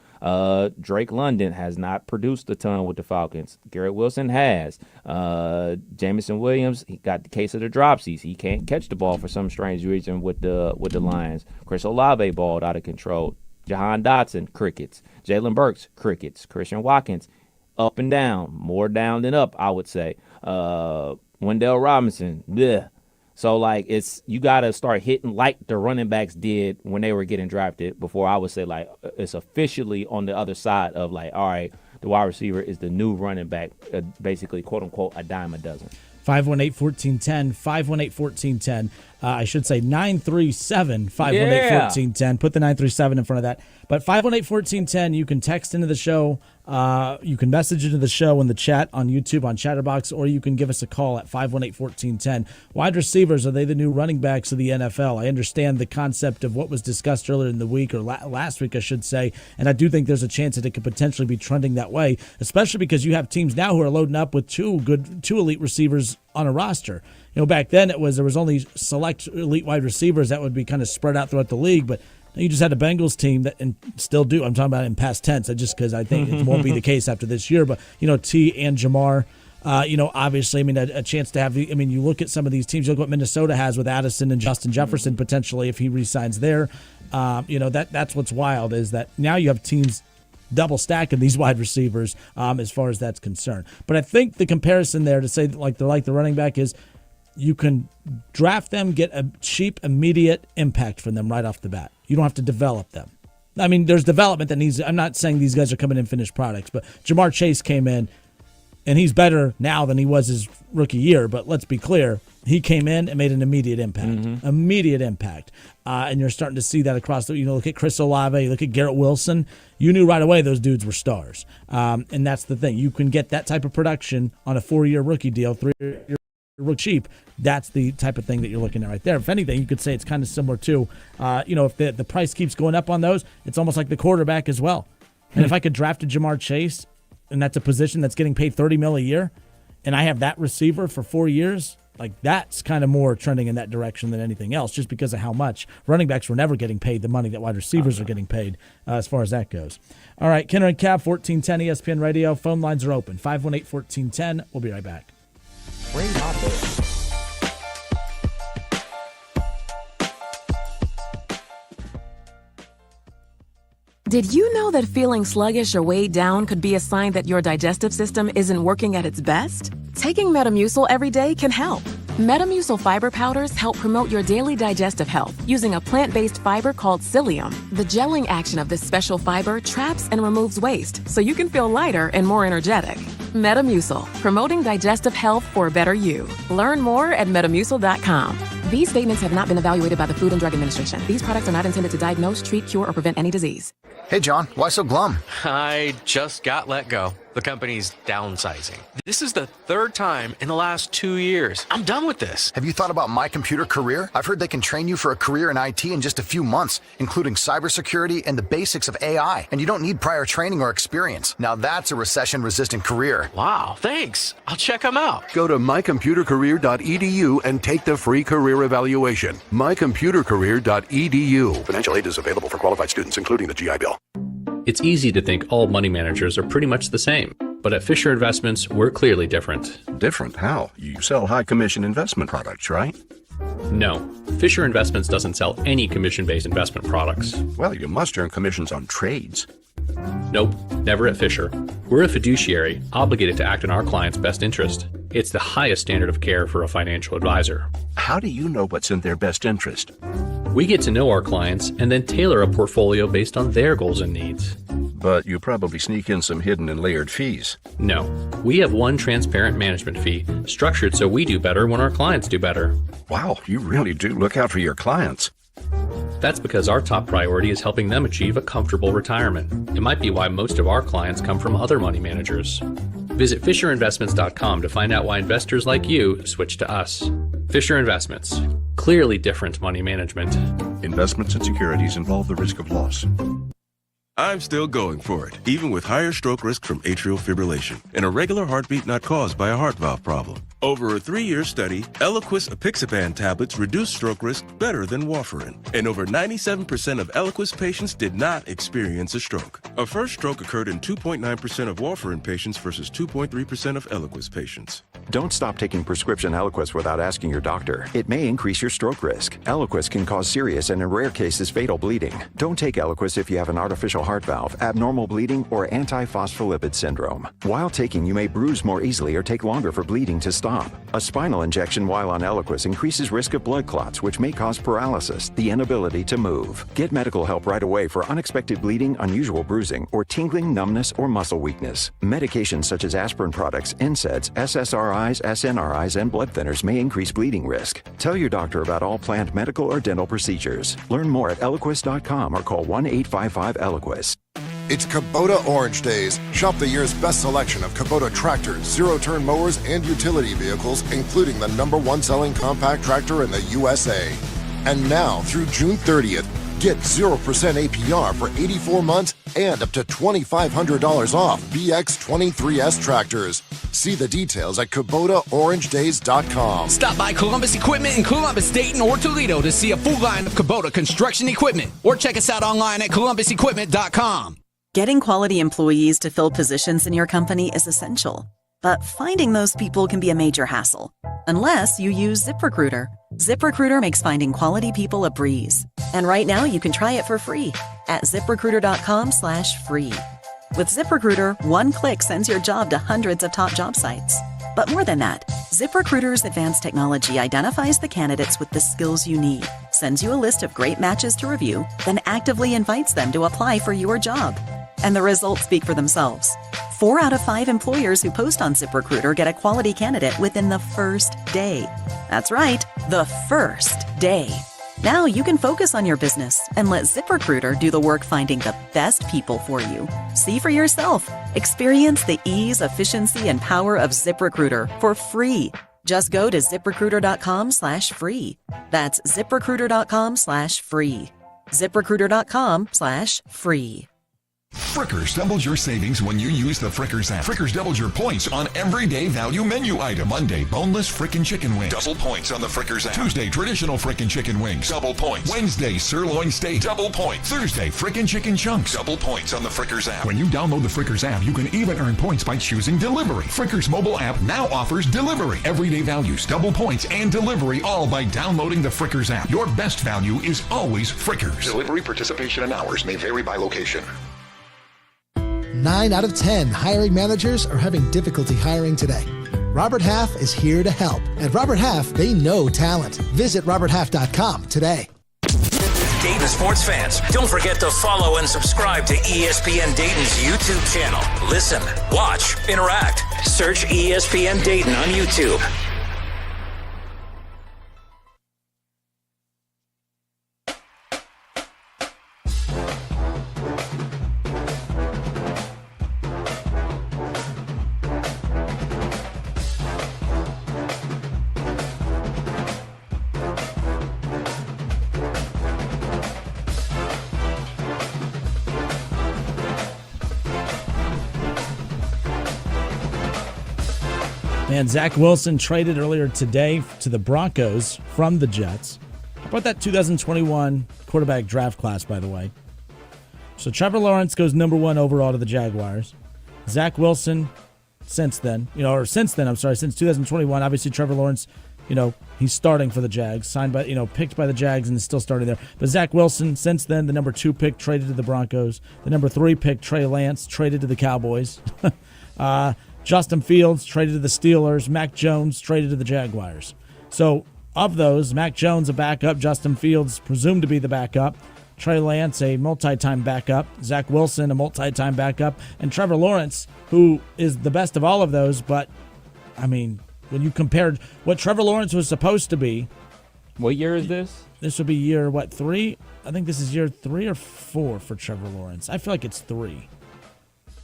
Drake London has not produced a ton with the Falcons. Garrett Wilson has. Jameson Williams, he got the case of the dropsies. He can't catch the ball for some strange reason with the Lions. Chris Olave balled out of control. Jahan Dotson, crickets. Jalen Burks, crickets. Christian Watkins, up and down. More down than up, I would say. Wendell Robinson, bleh. So, you got to start hitting like the running backs did when they were getting drafted before I would say, it's officially on the other side of, all right, the wide receiver is the new running back, basically, quote-unquote, a dime a dozen. 518-1410, 518-1410. I should say 937-518-1410. Put the 937 in front of that. But 518-1410, you can text into the show. You can message into the show in the chat on YouTube, on Chatterbox, or you can give us a call at 518-1410. Wide receivers, are they the new running backs of the NFL? I understand the concept of what was discussed earlier in the week, or last week, I should say, and I do think there's a chance that it could potentially be trending that way, especially because you have teams now who are loading up with two elite receivers on a roster. Back then there was only select elite wide receivers that would be kind of spread out throughout the league, but you just had a Bengals team that, and still do. I'm talking about in past tense, just because I think it won't be the case after this year. But T and Jamar, obviously, a chance to have. You look at some of these teams. You look what Minnesota has with Addison and Justin Jefferson potentially if he re-signs there. That's what's wild is that now you have teams double stacking these wide receivers as far as that's concerned. But I think the comparison there to say they're like the running back is, you can draft them, get a cheap, immediate impact from them right off the bat. You don't have to develop them. I mean, there's development that needs. I'm not saying these guys are coming in finished products, but Jamar Chase came in, and he's better now than he was his rookie year. But let's be clear, he came in and made an immediate impact. Immediate impact. And you're starting to see that across the, look at Chris Olave, you look at Garrett Wilson. You knew right away those dudes were stars. And that's the thing. You can get that type of production on a 4-year rookie deal, 3-year rookie cheap. That's the type of thing that you're looking at right there. If anything, you could say it's kind of similar to, if the price keeps going up on those, it's almost like the quarterback as well. And if I could draft a Jamar Chase, and that's a position that's getting paid $30 million a year, and I have that receiver for 4 years, like that's kind of more trending in that direction than anything else, just because of how much running backs were never getting paid the money that wide receivers are getting paid as far as that goes. All right, Kenner and Cab, 1410 ESPN Radio. Phone lines are open, 518-1410. We'll be right back. Did you know that feeling sluggish or weighed down could be a sign that your digestive system isn't working at its best? Taking Metamucil every day can help. Metamucil fiber powders help promote your daily digestive health using a plant-based fiber called psyllium. The gelling action of this special fiber traps and removes waste so you can feel lighter and more energetic. Metamucil, promoting digestive health for a better you. Learn more at metamucil.com. These statements have not been evaluated by the Food and Drug Administration. These products are not intended to diagnose, treat, cure, or prevent any disease. Hey, John, why so glum? I just got let go. The company's downsizing. This is the third time in the last 2 years. I'm done with this. Have you thought about My Computer Career? I've heard they can train you for a career in IT in just a few months, including cybersecurity and the basics of AI. And you don't need prior training or experience. Now that's a recession-resistant career. Wow, thanks. I'll check them out. Go to mycomputercareer.edu and take the free career evaluation. mycomputercareer.edu. Financial aid is available for qualified students, including the GI Bill. It's easy to think all money managers are pretty much the same, but at Fisher Investments, we're clearly different. Different? How? You sell high-commission investment products, right? No, Fisher Investments doesn't sell any commission-based investment products. Well, you must earn commissions on trades. Nope, never at Fisher. We're a fiduciary, obligated to act in our client's best interest. It's the highest standard of care for a financial advisor. How do you know what's in their best interest? We get to know our clients and then tailor a portfolio based on their goals and needs. But you probably sneak in some hidden and layered fees. No, we have one transparent management fee, structured so we do better when our clients do better. Wow, you really do look out for your clients. That's because our top priority is helping them achieve a comfortable retirement. It might be why most of our clients come from other money managers. Visit FisherInvestments.com to find out why investors like you switch to us. Fisher Investments. Clearly different money management. Investments and securities involve the risk of loss. I'm still going for it, even with higher stroke risk from atrial fibrillation, an irregular heartbeat not caused by a heart valve problem. Over a 3-year study, Eliquis apixaban tablets reduced stroke risk better than warfarin, and over 97% of Eliquis patients did not experience a stroke. A first stroke occurred in 2.9% of warfarin patients versus 2.3% of Eliquis patients. Don't stop taking prescription Eliquis without asking your doctor. It may increase your stroke risk. Eliquis can cause serious and in rare cases fatal bleeding. Don't take Eliquis if you have an artificial heart valve, abnormal bleeding, or antiphospholipid syndrome. While taking, you may bruise more easily or take longer for bleeding to stop. A spinal injection while on Eliquis increases risk of blood clots, which may cause paralysis, the inability to move. Get medical help right away for unexpected bleeding, unusual bruising, or tingling, numbness, or muscle weakness. Medications such as aspirin products, NSAIDs, SSRIs, SNRIs, and blood thinners may increase bleeding risk. Tell your doctor about all planned medical or dental procedures. Learn more at Eliquis.com or call 1-855-ELIQUIS. It's Kubota Orange Days. Shop the year's best selection of Kubota tractors, zero-turn mowers, and utility vehicles, including the #1 selling compact tractor in the USA. And now, through June 30th, get 0% APR for 84 months and up to $2,500 off BX23S tractors. See the details at KubotaOrangeDays.com. Stop by Columbus Equipment in Columbus, Dayton, or Toledo to see a full line of Kubota construction equipment. Or check us out online at ColumbusEquipment.com. Getting quality employees to fill positions in your company is essential, but finding those people can be a major hassle, unless you use ZipRecruiter. ZipRecruiter makes finding quality people a breeze. And right now you can try it for free at ZipRecruiter.com/free. With ZipRecruiter, one click sends your job to hundreds of top job sites. But more than that, ZipRecruiter's advanced technology identifies the candidates with the skills you need, sends you a list of great matches to review, then actively invites them to apply for your job. And the results speak for themselves. 4 out of 5 employers who post on ZipRecruiter get a quality candidate within the first day. That's right, the first day. Now you can focus on your business and let ZipRecruiter do the work finding the best people for you. See for yourself. Experience the ease, efficiency, and power of ZipRecruiter for free. Just go to ZipRecruiter.com/free. That's ZipRecruiter.com/free. ZipRecruiter.com/free. Frickers doubles your savings when you use the Frickers app. Frickers doubles your points on everyday value menu item. Monday, boneless frickin' chicken wings. Double points on the Frickers app. Tuesday, traditional frickin' chicken wings. Double points. Wednesday, sirloin steak. Double points. Thursday, frickin' chicken chunks. Double points on the Frickers app. When you download the Frickers app, you can even earn points by choosing delivery. Frickers mobile app now offers delivery. Everyday values, double points, and delivery all by downloading the Frickers app. Your best value is always Frickers. Delivery participation and hours may vary by location. 9 out of 10 hiring managers are having difficulty hiring today. Robert Half is here to help. At Robert Half, they know talent. Visit roberthalf.com today. Dayton sports fans, don't forget to follow and subscribe to ESPN Dayton's YouTube channel. Listen, watch, interact. Search ESPN Dayton on YouTube. And Zach Wilson traded earlier today to the Broncos from the Jets. How about that 2021 quarterback draft class, by the way? So Trevor Lawrence goes number 1 overall to the Jaguars. Zach Wilson, since 2021, obviously Trevor Lawrence, he's starting for the Jags, picked by the Jags and is still starting there. But Zach Wilson, since then, the number 2 pick traded to the Broncos. The number 3 pick, Trey Lance, traded to the Cowboys. Justin Fields traded to the Steelers. Mac Jones traded to the Jaguars. So of those, Mac Jones a backup, Justin Fields presumed to be the backup, Trey Lance a multi-time backup, Zach Wilson a multi-time backup, and Trevor Lawrence, who is the best of all of those. But, I mean, when you compared what Trevor Lawrence was supposed to be. What year is this? This would be year, 3? I think this is year 3 or 4 for Trevor Lawrence. I feel like it's 3.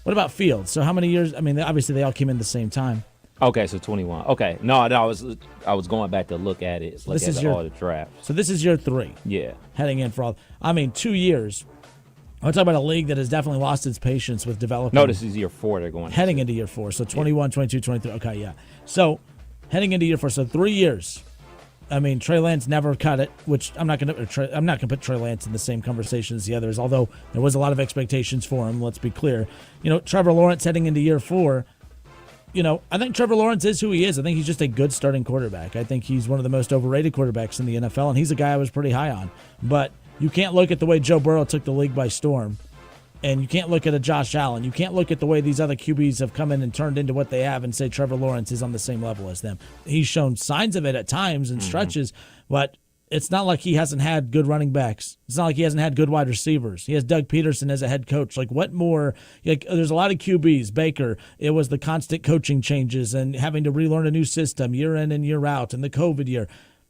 What about Fields? So how many years? I mean, obviously they all came in the same time. Okay, so 21. Okay, no, I was going back to look at it. All the drafts. So this is year 3. Yeah, heading in for all. 2 years. I'm talking about a league that has definitely lost its patience with developing. No, this is year 4. They're going heading into year 4. So 21, 22, 23. Okay, yeah. So heading into year 4. So 3 years. I mean, Trey Lance never cut it, which I'm not going to put Trey Lance in the same conversation as the others, although there was a lot of expectations for him, let's be clear. Trevor Lawrence heading into year 4, I think Trevor Lawrence is who he is. I think he's just a good starting quarterback. I think he's one of the most overrated quarterbacks in the NFL, and he's a guy I was pretty high on. But you can't look at the way Joe Burrow took the league by storm, and you can't look at a Josh Allen. You can't look at the way these other QBs have come in and turned into what they have and say Trevor Lawrence is on the same level as them. He's shown signs of it at times and stretches, but it's not like he hasn't had good running backs. It's not like he hasn't had good wide receivers. He has Doug Peterson as a head coach. Like, what more? There's a lot of QBs. Baker, it was the constant coaching changes and having to relearn a new system year in and year out, and the COVID year.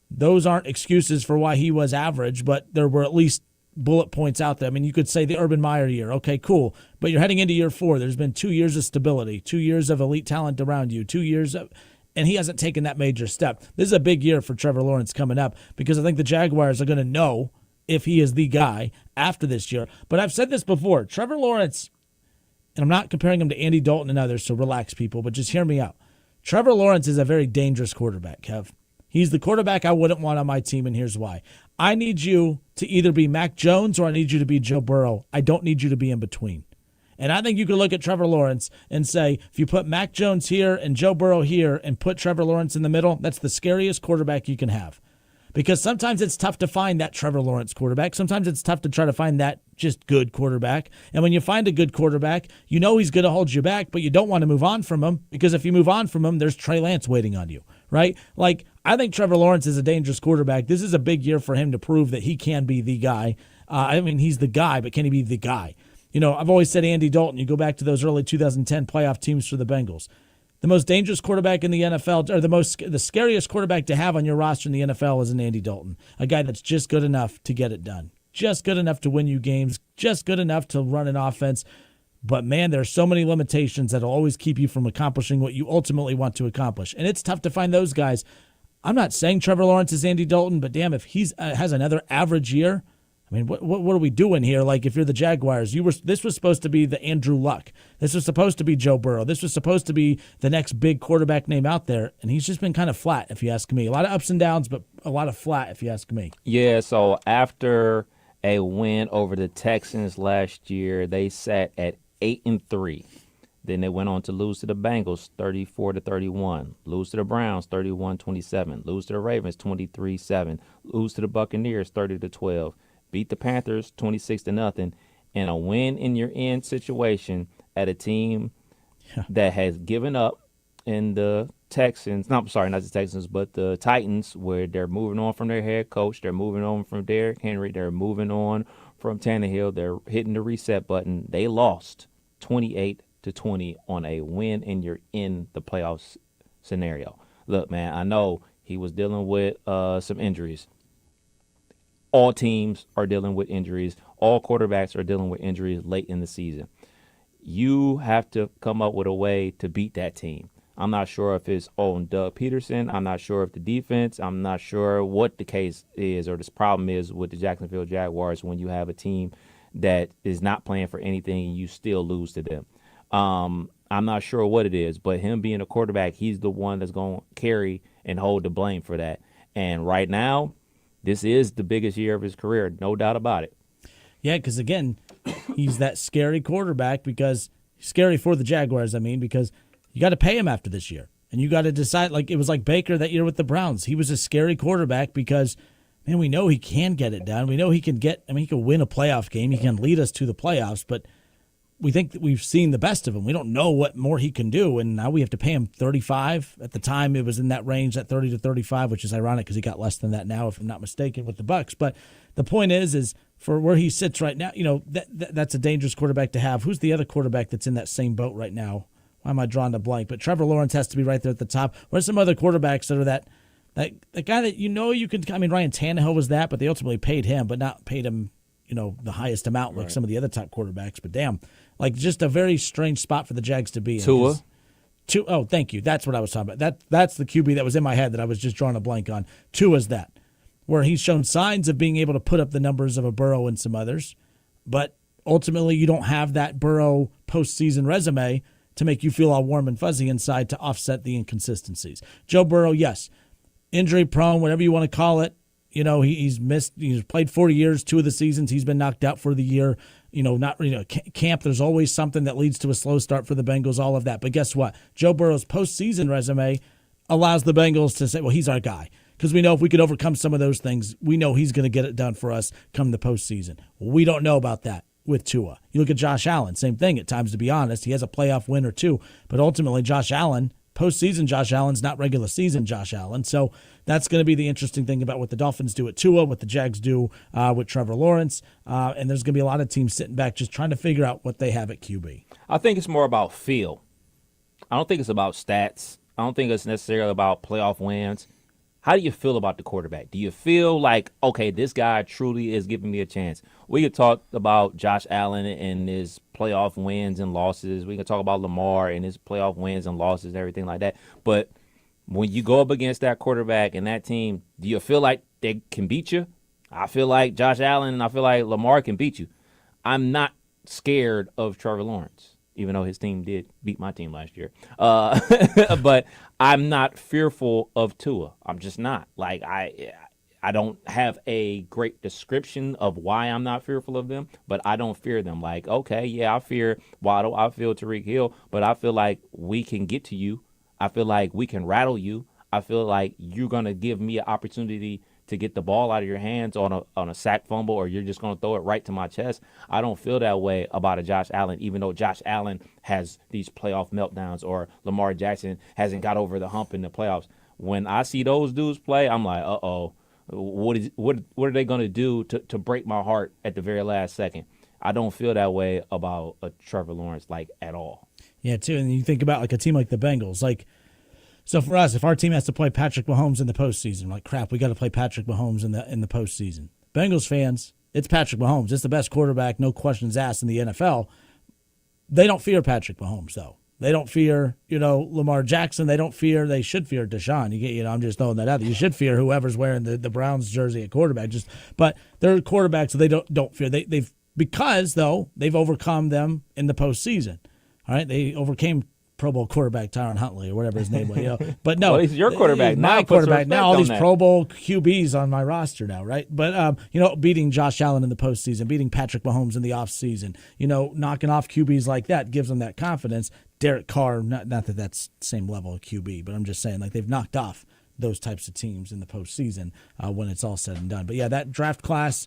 Those aren't excuses for why he was average, but there were at least bullet points out there. I mean, you could say the Urban Meyer year. Okay, cool. But you're heading into year 4. There's been 2 years of stability, 2 years of elite talent around you, 2 years of, and he hasn't taken that major step. This is a big year for Trevor Lawrence coming up because I think the Jaguars are going to know if he is the guy after this year. But I've said this before. Trevor Lawrence, and I'm not comparing him to Andy Dalton and others, so relax, people, but just hear me out. Trevor Lawrence is a very dangerous quarterback, Kev. He's the quarterback I wouldn't want on my team, and here's why. I need you to either be Mac Jones or I need you to be Joe Burrow. I don't need you to be in between. And I think you could look at Trevor Lawrence and say, if you put Mac Jones here and Joe Burrow here and put Trevor Lawrence in the middle, that's the scariest quarterback you can have. Because sometimes it's tough to find that Trevor Lawrence quarterback. Sometimes it's tough to try to find that just good quarterback. And when you find a good quarterback, you know he's going to hold you back, but you don't want to move on from him because if you move on from him, there's Trey Lance waiting on you, right? Like, I think Trevor Lawrence is a dangerous quarterback. This is a big year for him to prove that he can be the guy. He's the guy, but can he be the guy? I've always said Andy Dalton. You go back to those early 2010 playoff teams for the Bengals. The most dangerous quarterback in the NFL, or the scariest quarterback to have on your roster in the NFL is an Andy Dalton, a guy that's just good enough to get it done, just good enough to win you games, just good enough to run an offense. But, man, there are so many limitations that will always keep you from accomplishing what you ultimately want to accomplish. And it's tough to find those guys. I'm not saying Trevor Lawrence is Andy Dalton, but, damn, if he has another average year, I mean, what are we doing here? Like, if you're the Jaguars, this was supposed to be the Andrew Luck. This was supposed to be Joe Burrow. This was supposed to be the next big quarterback name out there, and he's just been kind of flat, if you ask me. A lot of ups and downs, but a lot of flat, if you ask me. Yeah, so after a win over the Texans last year, they sat at 8-3. Then they went on to lose to the Bengals 34-31, lose to the Browns 31-27, lose to the Ravens 23-7, lose to the Buccaneers 30-12. Beat the Panthers 26-0, and a win in your end situation at a team that has given up in the Texans. No, I'm sorry, not the Texans, but the Titans, where they're moving on from their head coach. They're moving on from Derrick Henry. They're moving on from Tannehill. They're hitting the reset button. They lost 28-20 on a win, and you're in the playoffs scenario. Look, man, I know he was dealing with some injuries. All teams are dealing with injuries. All quarterbacks are dealing with injuries late in the season. You have to come up with a way to beat that team. I'm not sure if it's on Doug Peterson. I'm not sure if the defense. I'm not sure what the case is or this problem is with the Jacksonville Jaguars when you have a team that is not playing for anything and you still lose to them. I'm not sure what it is, but him being a quarterback, he's the one that's going to carry and hold the blame for that. And right now, this is the biggest year of his career, no doubt about it. Yeah, because, again, he's that scary quarterback scary for the Jaguars, because you got to pay him after this year. And you got to decide, like it was like Baker that year with the Browns. He was a scary quarterback because, man, we know he can get it done. We know he can he can win a playoff game. He can lead us to the playoffs, but we think that we've seen the best of him. We don't know what more he can do, and now we have to pay him $35. At the time, it was in that range, that $30 to $35, which is ironic because he got less than that now, if I'm not mistaken, with the Bucs. But the point is for where he sits right now, that's a dangerous quarterback to have. Who's the other quarterback that's in that same boat right now? Why am I drawing a blank? But Trevor Lawrence has to be right there at the top. What are some other quarterbacks that are that guy that you can? I mean, Ryan Tannehill was that, but they ultimately paid him, but not paid him, the highest amount like some of the other top quarterbacks. But damn. Like, just a very strange spot for the Jags to be in. Tua? Oh, thank you. That's what I was talking about. That's the QB that was in my head that I was just drawing a blank on. Tua's that, where he's shown signs of being able to put up the numbers of a Burrow and some others, but ultimately you don't have that Burrow postseason resume to make you feel all warm and fuzzy inside to offset the inconsistencies. Joe Burrow, yes, injury prone, whatever you want to call it. He's played 4 years, 2 of the seasons he's been knocked out for the year. Camp, there's always something that leads to a slow start for the Bengals, all of that. But guess what? Joe Burrow's postseason resume allows the Bengals to say, well, he's our guy. Because we know if we could overcome some of those things, we know he's going to get it done for us come the postseason. Well, we don't know about that with Tua. You look at Josh Allen, same thing at times, to be honest. He has a playoff win or two. But ultimately, Josh Allen, postseason Josh Allen's not regular season Josh Allen. So that's going to be the interesting thing about what the Dolphins do at Tua, what the Jags do with Trevor Lawrence. And there's going to be a lot of teams sitting back just trying to figure out what they have at QB. I think it's more about feel. I don't think it's about stats. I don't think it's necessarily about playoff wins. How do you feel about the quarterback? Do you feel like, okay, this guy truly is giving me a chance? We could talk about Josh Allen and his playoff wins and losses. We can talk about Lamar and his playoff wins and losses and everything like that. But when you go up against that quarterback and that team, do you feel like they can beat you? I feel like Josh Allen and I feel like Lamar can beat you. I'm not scared of Trevor Lawrence, even though his team did beat my team last year. But I'm not fearful of Tua. I'm just not. Like, I don't have a great description of why I'm not fearful of them, but I don't fear them. Like, okay, yeah, I fear Waddle. I feel Tyreek Hill, but I feel like we can get to you. I feel like we can rattle you. I feel like you're going to give me an opportunity to get the ball out of your hands on a sack fumble, or you're just going to throw it right to my chest. I don't feel that way about a Josh Allen, even though Josh Allen has these playoff meltdowns or Lamar Jackson hasn't got over the hump in the playoffs. when I see those dudes play, I'm like, what are they going to do to break my heart at the very last second? I don't feel that way about a Trevor Lawrence, like, at all. Yeah, too. And you think about like a team like the Bengals. Like, so for us, if our team has to play Patrick Mahomes in the postseason, like, crap, we got to play Patrick Mahomes in the postseason. Bengals fans, it's Patrick Mahomes. It's the best quarterback, no questions asked in the NFL. They don't fear Patrick Mahomes, though. They don't fear, Lamar Jackson. They should fear Deshaun. I'm just throwing that out there. You should fear whoever's wearing the Browns jersey at quarterback. But they're quarterbacks, so they don't fear. Because they've overcome them in the postseason. All right, they overcame Pro Bowl quarterback Tyron Huntley or whatever his name was. But no, well, he's your quarterback now. My quarterback now. All these Pro Bowl QBs on my roster now, right? But beating Josh Allen in the postseason, beating Patrick Mahomes in the offseason, knocking off QBs like that gives them that confidence. Derek Carr, not that that's the same level of QB, but I'm just saying, like, they've knocked off those types of teams in the postseason when it's all said and done. But yeah, that draft class.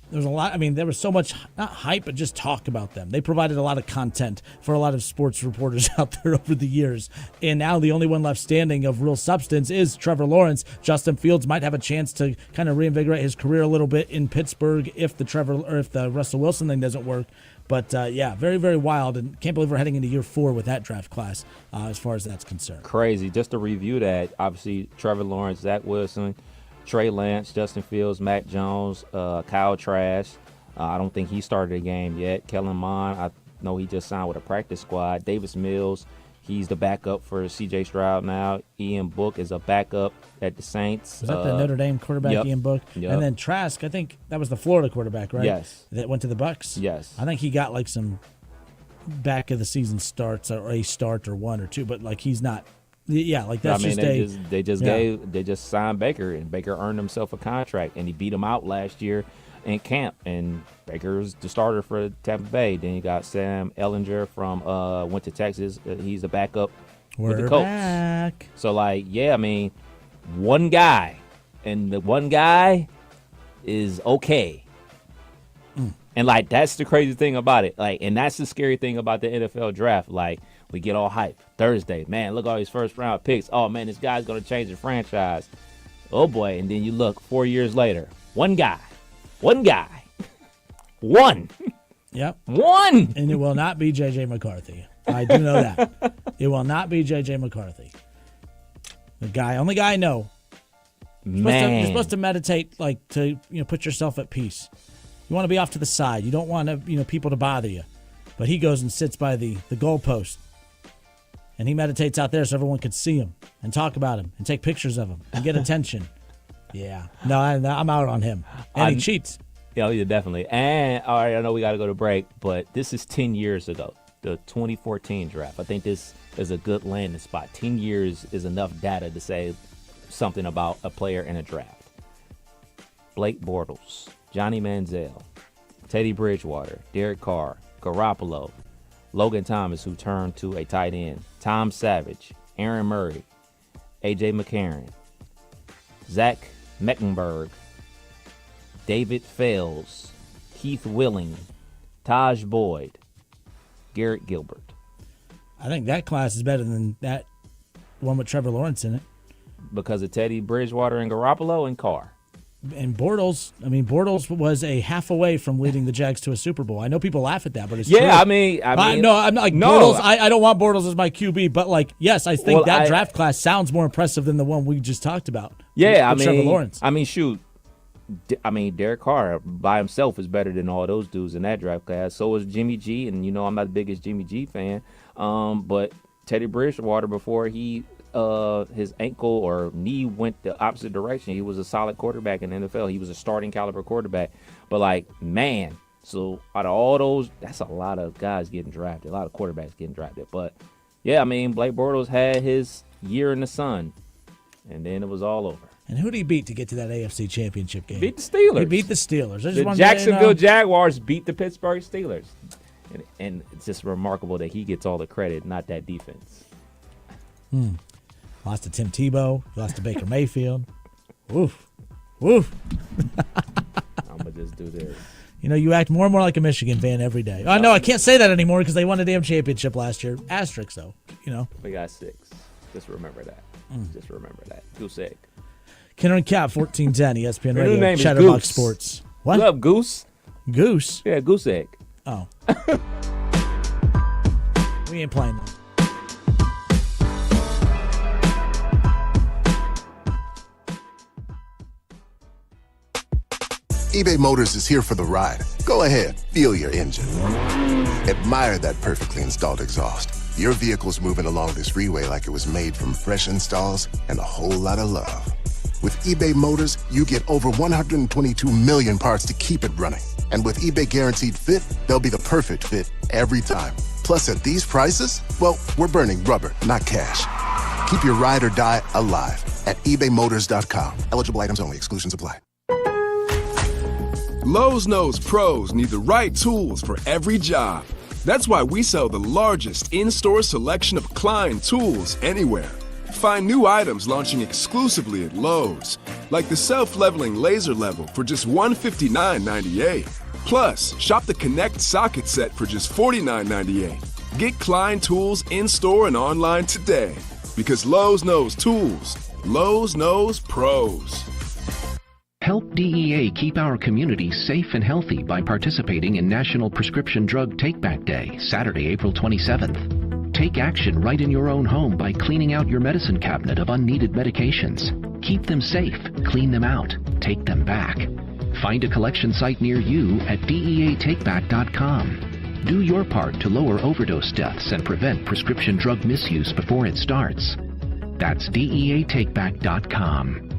There was a lot. I mean, there was so much, not hype, but just talk about them. They provided a lot of content for a lot of sports reporters out there over the years. And now the only one left standing of real substance is Trevor Lawrence. Justin Fields might have a chance to kind of reinvigorate his career a little bit in Pittsburgh if the Russell Wilson thing doesn't work. But, yeah, very, very wild. And can't believe we're heading into year 4 with that draft class as far as that's concerned. Crazy. Just to review that, obviously, Trevor Lawrence, Zach Wilson, Trey Lance, Justin Fields, Mac Jones, Kyle Trask. I don't think he started a game yet. Kellen Mond, I know he just signed with a practice squad. Davis Mills, he's the backup for C.J. Stroud now. Ian Book is a backup at the Saints. Was that the Notre Dame quarterback, yep. Ian Book? Yep. And then Trask, I think that was the Florida quarterback, right? Yes. That went to the Bucs? Yes. I think he got like some back of the season starts or a start or 1 or 2, but like he's not. Yeah, like that's they just signed Baker, and Baker earned himself a contract, and he beat him out last year in camp, and Baker's the starter for Tampa Bay. Then you got Sam Ehlinger from went to Texas. He's a backup with the Colts. Back. So one guy, and the one guy is okay. And that's the crazy thing about it. And that's the scary thing about the NFL draft. We get all hype. Thursday, man, look at all these first-round picks. Oh, man, this guy's going to change the franchise. Oh, boy. And then you look 4 years later. One guy. One. Yep. One. And it will not be J.J. McCarthy. I do know that. It will not be J.J. McCarthy. Only guy I know. You're supposed to meditate, to put yourself at peace. You want to be off to the side. You don't want to, people to bother you. But he goes and sits by the goalpost. And he meditates out there so everyone could see him and talk about him and take pictures of him and get attention. Yeah. No, I'm out on him. And he cheats. Yeah, definitely. And, all right, I know we got to go to break, but this is 10 years ago, the 2014 draft. I think this is a good landing spot. 10 years is enough data to say something about a player in a draft. Blake Bortles, Johnny Manziel, Teddy Bridgewater, Derek Carr, Garoppolo, Logan Thomas, who turned to a tight end, Tom Savage, Aaron Murray, A.J. McCarron, Zach Meckenberg, David Fales, Keith Willing, Taj Boyd, Garrett Gilbert. I think that class is better than that one with Trevor Lawrence in it. Because of Teddy Bridgewater and Garoppolo and Carr. And Bortles was a half away from leading the Jags to a Super Bowl. I know people laugh at that, but it's true. I mean, I'm not Bortles. I don't want Bortles as my QB, but yes, I think that draft class sounds more impressive than the one we just talked about. Yeah, Trevor Lawrence. I mean, shoot. Derek Carr by himself is better than all those dudes in that draft class. So is Jimmy G, and I'm not the biggest Jimmy G fan. But Teddy Bridgewater, before he his ankle or knee went the opposite direction, he was a solid quarterback in the NFL. He was a starting caliber quarterback. But so out of all those, that's a lot of guys getting drafted, a lot of quarterbacks getting drafted. But yeah, Blake Bortles had his year in the sun, and then it was all over. And who did he beat to get to that AFC Championship game? Beat the Steelers. He beat the Steelers. The Jacksonville Jaguars beat the Pittsburgh Steelers. And it's just remarkable that he gets all the credit, not that defense. Lost to Tim Tebow. Lost to Baker Mayfield. Woof. I'm going to just do this. You act more and more like a Michigan fan every day. Oh, no, I can't say that anymore because they won a damn championship last year. Asterisk, though, We got 6. Just remember that. Just remember that. Goose egg. Kenner and Cap, 1410, ESPN Her Radio, name is Chatterbox Goose. Sports. What up, Goose? Goose? Yeah, goose egg. Oh. We ain't playing that. eBay Motors is here for the ride. Go ahead, feel your engine. Admire that perfectly installed exhaust. Your vehicle's moving along this freeway like it was made from fresh installs and a whole lot of love. With eBay Motors, you get over 122 million parts to keep it running. And with eBay Guaranteed Fit, they'll be the perfect fit every time. Plus, at these prices, well, we're burning rubber, not cash. Keep your ride or die alive at ebaymotors.com. Eligible items only. Exclusions apply. Lowe's knows pros need the right tools for every job. That's why we sell the largest in-store selection of Klein tools anywhere. Find new items launching exclusively at Lowe's, like the self-leveling laser level for just $159.98. Plus, shop the Connect socket set for just $49.98. Get Klein tools in-store and online today. Because Lowe's knows tools. Lowe's knows pros. Help DEA keep our community safe and healthy by participating in National Prescription Drug Take-Back Day, Saturday, April 27th. Take action right in your own home by cleaning out your medicine cabinet of unneeded medications. Keep them safe, clean them out, take them back. Find a collection site near you at DEATakeback.com. Do your part to lower overdose deaths and prevent prescription drug misuse before it starts. That's DEATakeback.com.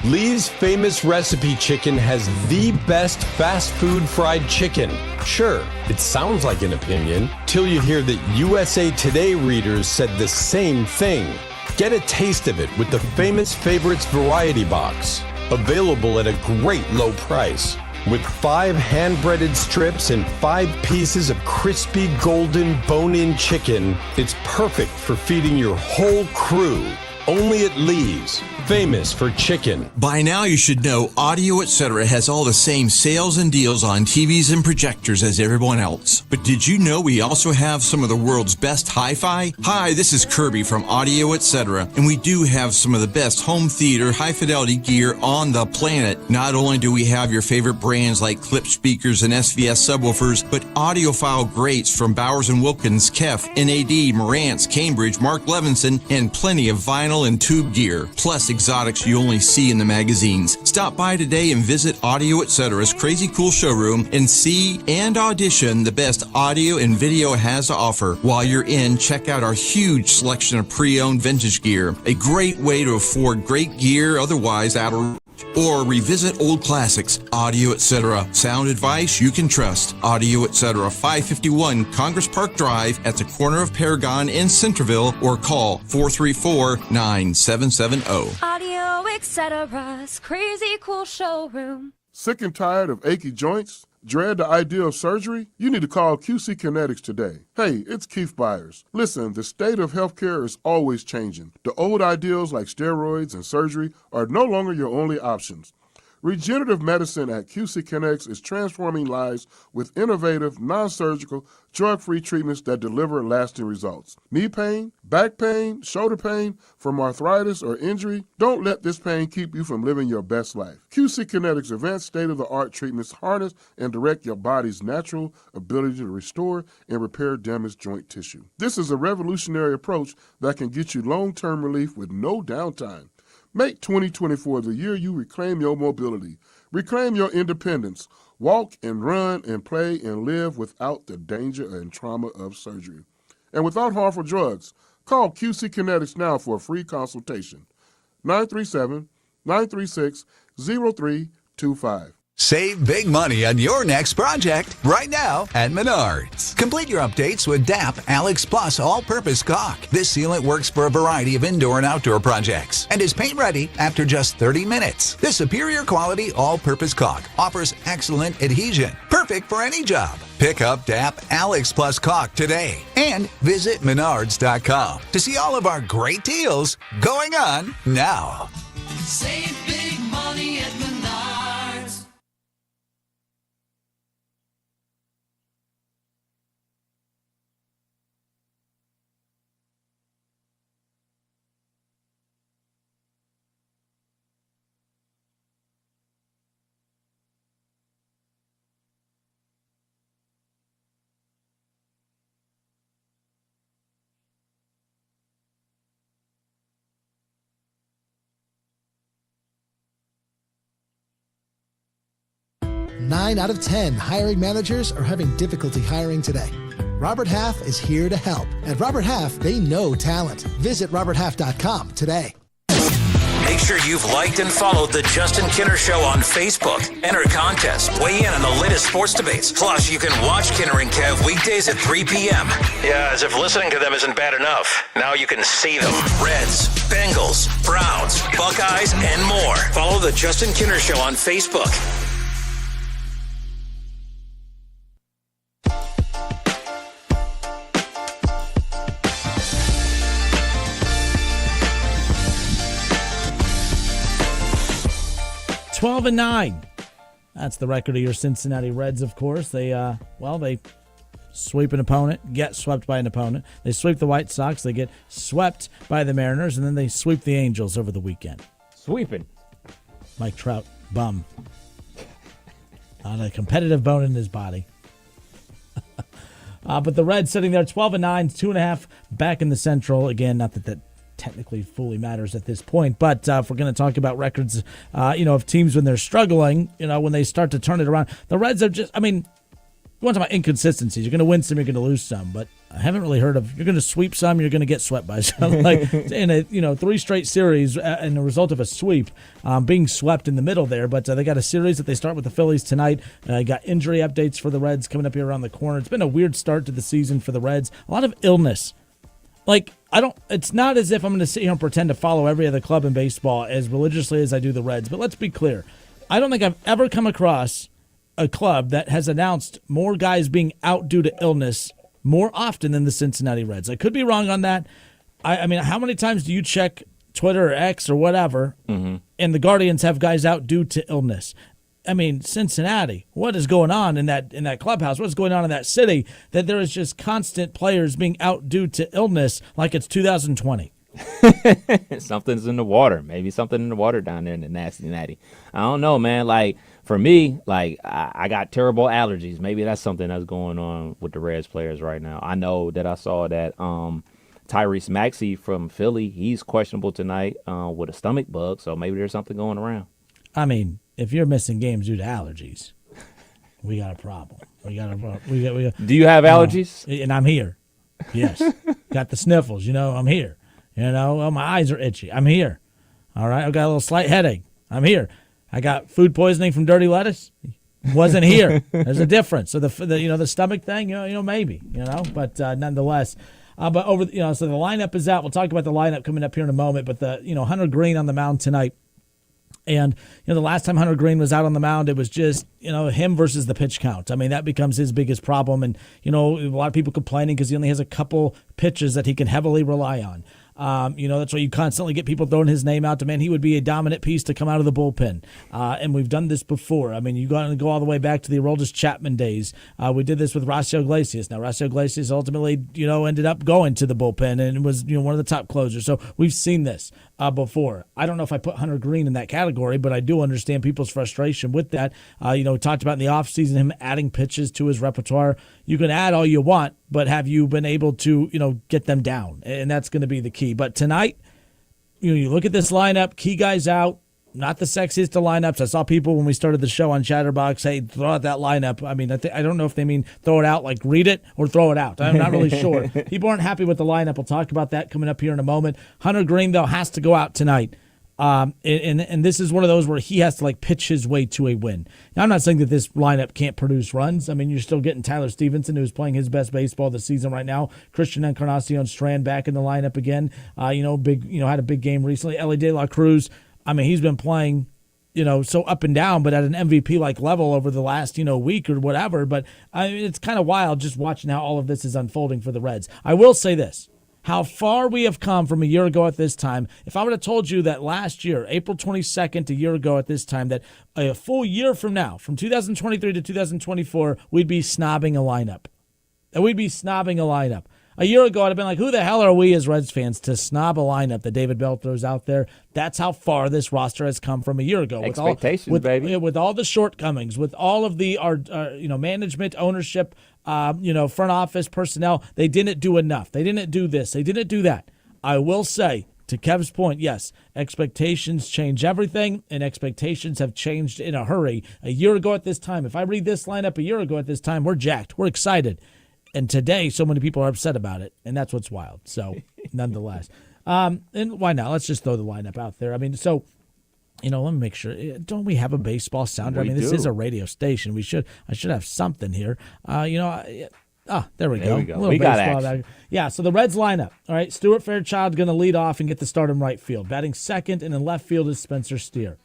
Lee's Famous Recipe Chicken has the best fast food fried chicken. Sure, it sounds like an opinion, till you hear that USA Today readers said the same thing. Get a taste of it with the Famous Favorites Variety Box. Available at a great low price. With 5 hand-breaded strips and 5 pieces of crispy golden bone-in chicken, it's perfect for feeding your whole crew. Only at Lee's, famous for chicken. By now you should know Audio Etc. has all the same sales and deals on TVs and projectors as everyone else. But did you know we also have some of the world's best hi-fi? Hi, this is Kirby from Audio Etc. And we do have some of the best home theater high-fidelity gear on the planet. Not only do we have your favorite brands like Klipsch speakers and SVS subwoofers, but audiophile greats from Bowers & Wilkins, Kef, NAD, Marantz, Cambridge, Mark Levinson, and plenty of vinyl and tube gear, plus exotics you only see in the magazines. Stop by today and visit Audio Etc.'s crazy cool showroom and see and audition the best audio and video has to offer. While you're in, check out our huge selection of pre-owned vintage gear, a great way to afford great gear otherwise out of or revisit old classics. Audio Etc. Sound advice you can trust. Audio Etc. 551 Congress Park Drive at the corner of Paragon in Centerville, or call 434-9770. Audio Etc.'s crazy cool showroom. Sick and tired of achy joints? Dread the idea of surgery? You need to call QC Kinetics today. Hey, it's Keith Byers. Listen, the state of healthcare is always changing. The old ideals like steroids and surgery are no longer your only options. Regenerative medicine at QC Kinetics is transforming lives with innovative, non-surgical, drug-free treatments that deliver lasting results. Knee pain, back pain, shoulder pain, from arthritis or injury? Don't let this pain keep you from living your best life. QC Kinetics' advanced state-of-the-art treatments harness and direct your body's natural ability to restore and repair damaged joint tissue. This is a revolutionary approach that can get you long-term relief with no downtime. Make 2024 the year you reclaim your mobility, reclaim your independence, walk and run and play and live without the danger and trauma of surgery. And without harmful drugs, call QC Kinetics now for a free consultation. 937-936-0325. Save big money on your next project right now at Menards. Complete your updates with DAP Alex Plus All-Purpose Caulk. This sealant works for a variety of indoor and outdoor projects and is paint ready after just 30 minutes. This superior quality all-purpose caulk offers excellent adhesion, perfect for any job. Pick up DAP Alex Plus Caulk today and visit Menards.com to see all of our great deals going on now. Save big money at Menards. 9 out of 10 hiring managers are having difficulty hiring today. Robert Half is here to help. At Robert Half, they know talent. Visit roberthalf.com today. Make sure you've liked and followed the Justin Kinner Show on Facebook. Enter contests, weigh in on the latest sports debates. Plus, you can watch Kinner and Kev weekdays at 3 p.m. Yeah, as if listening to them isn't bad enough. Now you can see them. Reds, Bengals, Browns, Buckeyes, and more. Follow the Justin Kinner Show on Facebook. Twelve and 9. That's the record of your Cincinnati Reds, of course. They sweep an opponent, get swept by an opponent. They sweep the White Sox, they get swept by the Mariners, and then they sweep the Angels over the weekend. Sweeping. Mike Trout, bum. Not a competitive bone in his body. But the Reds sitting there 12 and 9, 2.5 back in the Central. Again, not that technically fully matters at this point, but if we're going to talk about records, of teams when they're struggling, when they start to turn it around, the Reds are just, you want to talk about inconsistencies. You're going to win some, you're going to lose some, but I haven't really heard of you're going to sweep some, you're going to get swept by some. Like in a 3 straight series, and the result of a sweep, being swept in the middle there. But they got a series that they start with the Phillies tonight. Got injury updates for the Reds coming up here around the corner. It's been a weird start to the season for the Reds. A lot of illness. It's not as if I'm going to sit here and pretend to follow every other club in baseball as religiously as I do the Reds, but let's be clear. I don't think I've ever come across a club that has announced more guys being out due to illness more often than the Cincinnati Reds. I could be wrong on that. I mean, how many times do you check Twitter or X or whatever, and the Guardians have guys out due to illness? I mean, Cincinnati, what is going on in that clubhouse? What's going on in that city that there is just constant players being out due to illness like it's 2020? Something's in the water. Maybe something in the water down there in the nasty natty. I don't know, man. Like, for me, I got terrible allergies. Maybe that's something that's going on with the Reds players right now. I know that I saw that Tyrese Maxey from Philly, he's questionable tonight with a stomach bug, so maybe there's something going around. I mean, if you're missing games due to allergies, we got a problem. We got. Do you have allergies? And I'm here. Yes. Got the sniffles. I'm here. My eyes are itchy. I'm here. All right. I've got a little slight headache. I'm here. I got food poisoning from dirty lettuce. Wasn't here. There's a difference. So the stomach thing, maybe, but nonetheless. But so the lineup is out. We'll talk about the lineup coming up here in a moment. But Hunter Green on the mound tonight. And, the last time Hunter Green was out on the mound, it was just, him versus the pitch count. I mean, that becomes his biggest problem. And, a lot of people complaining because he only has a couple pitches that he can heavily rely on. That's why you constantly get people throwing his name out to, man, he would be a dominant piece to come out of the bullpen. And we've done this before. I mean, you got to go all the way back to the Aroldis Chapman days. We did this with Horacio Iglesias. Now, Horacio Iglesias ultimately, ended up going to the bullpen and was, one of the top closers. So we've seen this before. I don't know if I put Hunter Green in that category, but I do understand people's frustration with that. We talked about in the offseason him adding pitches to his repertoire. You can add all you want, but have you been able to, get them down? And that's going to be the key. But tonight, you look at this lineup, key guys out, not the sexiest of lineups. I saw people when we started the show on Chatterbox, hey, throw out that lineup. I mean, I don't know if they mean throw it out like read it or throw it out. I'm not really sure. People aren't happy with the lineup. We'll talk about that coming up here in a moment. Hunter Green, though, has to go out tonight. And this is one of those where he has to pitch his way to a win. Now, I'm not saying that this lineup can't produce runs. I mean, you're still getting Tyler Stevenson, who's playing his best baseball this season right now. Christian Encarnacion Strand back in the lineup again. Had a big game recently. Ellie De La Cruz. I mean, he's been playing, so up and down, but at an MVP-like level over the last, week or whatever. But it's kind of wild just watching how all of this is unfolding for the Reds. I will say this. How far we have come from a year ago at this time. If I would have told you that last year, April 22nd, a year ago at this time, that a full year from now, from 2023 to 2024, we'd be snobbing a lineup. A year ago, I'd have been like, who the hell are we as Reds fans to snob a lineup that David Bell throws out there? That's how far this roster has come from a year ago. Expectations, baby. With all the shortcomings, with all of the management, ownership, front office personnel, they didn't do enough. They didn't do this. They didn't do that. I will say, to Kev's point, yes, expectations change everything, and expectations have changed in a hurry. A year ago at this time, if I read this lineup a year ago at this time, we're jacked. We're excited. And today, so many people are upset about it, and that's what's wild. So, nonetheless. And why not? Let's just throw the lineup out there. I mean, so, let me make sure. Don't we have a baseball sounder? This is a radio station. I should have something here. There we go. There we go. We got action. Yeah, so the Reds lineup. All right, Stuart Fairchild going to lead off and get the start in right field. Batting second, and in left field is Spencer Steer.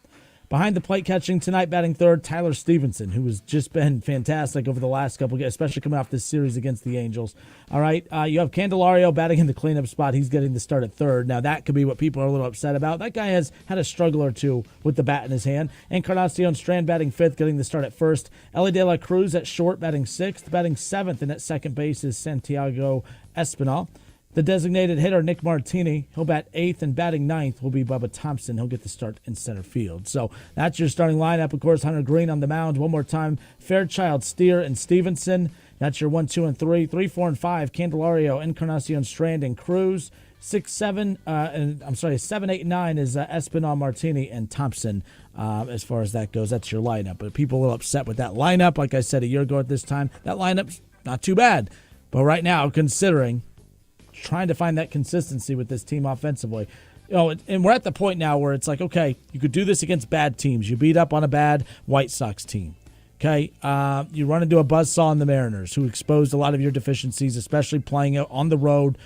Behind the plate catching tonight, batting third, Tyler Stevenson, who has just been fantastic over the last couple games, especially coming off this series against the Angels. All right, you have Candelario batting in the cleanup spot. He's getting the start at third. Now, that could be what people are a little upset about. That guy has had a struggle or two with the bat in his hand. Encarnacion Strand batting fifth, getting the start at first. Ellie De La Cruz at short, batting sixth. Batting seventh, and at second base is Santiago Espinal. The designated hitter, Nick Martini, he'll bat eighth, and batting ninth will be Bubba Thompson. He'll get the start in center field. So that's your starting lineup. Of course, Hunter Green on the mound. One more time, Fairchild, Steer, and Stevenson. That's your 1, 2, and 3. 3, 4, and 5, Candelario, Encarnacion Strand, and Cruz. 7, 8, and 9 is Espinal, Martini, and Thompson. As far as that goes, that's your lineup. But people are a little upset with that lineup. Like I said a year ago at this time, that lineup's not too bad. But right now, considering trying to find that consistency with this team offensively. And we're at the point now where it's like, okay, you could do this against bad teams. You beat up on a bad White Sox team. Okay, you run into a buzzsaw in the Mariners, who exposed a lot of your deficiencies, especially playing on the road,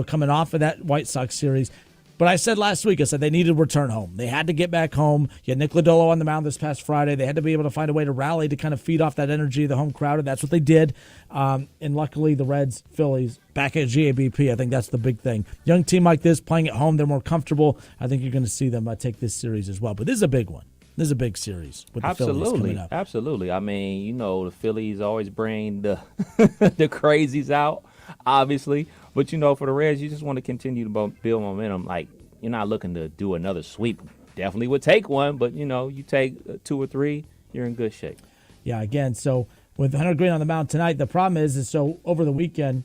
coming off of that White Sox series. But I said last week, they needed to return home. They had to get back home. You had Nick Lodolo on the mound this past Friday. They had to be able to find a way to rally to kind of feed off that energy of the home crowd, and that's what they did. And luckily, the Reds, Phillies, back at GABP, I think that's the big thing. Young team like this, playing at home, they're more comfortable. I think you're going to see them take this series as well. But this is a big one. This is a big series with the Phillies coming up. Absolutely. I mean, the Phillies always bring the the crazies out, obviously. But, for the Reds, you just want to continue to build momentum. Like, you're not looking to do another sweep. Definitely would take one, but, you take 2 or 3, you're in good shape. Yeah, again, so with Hunter Green on the mound tonight, the problem is so over the weekend,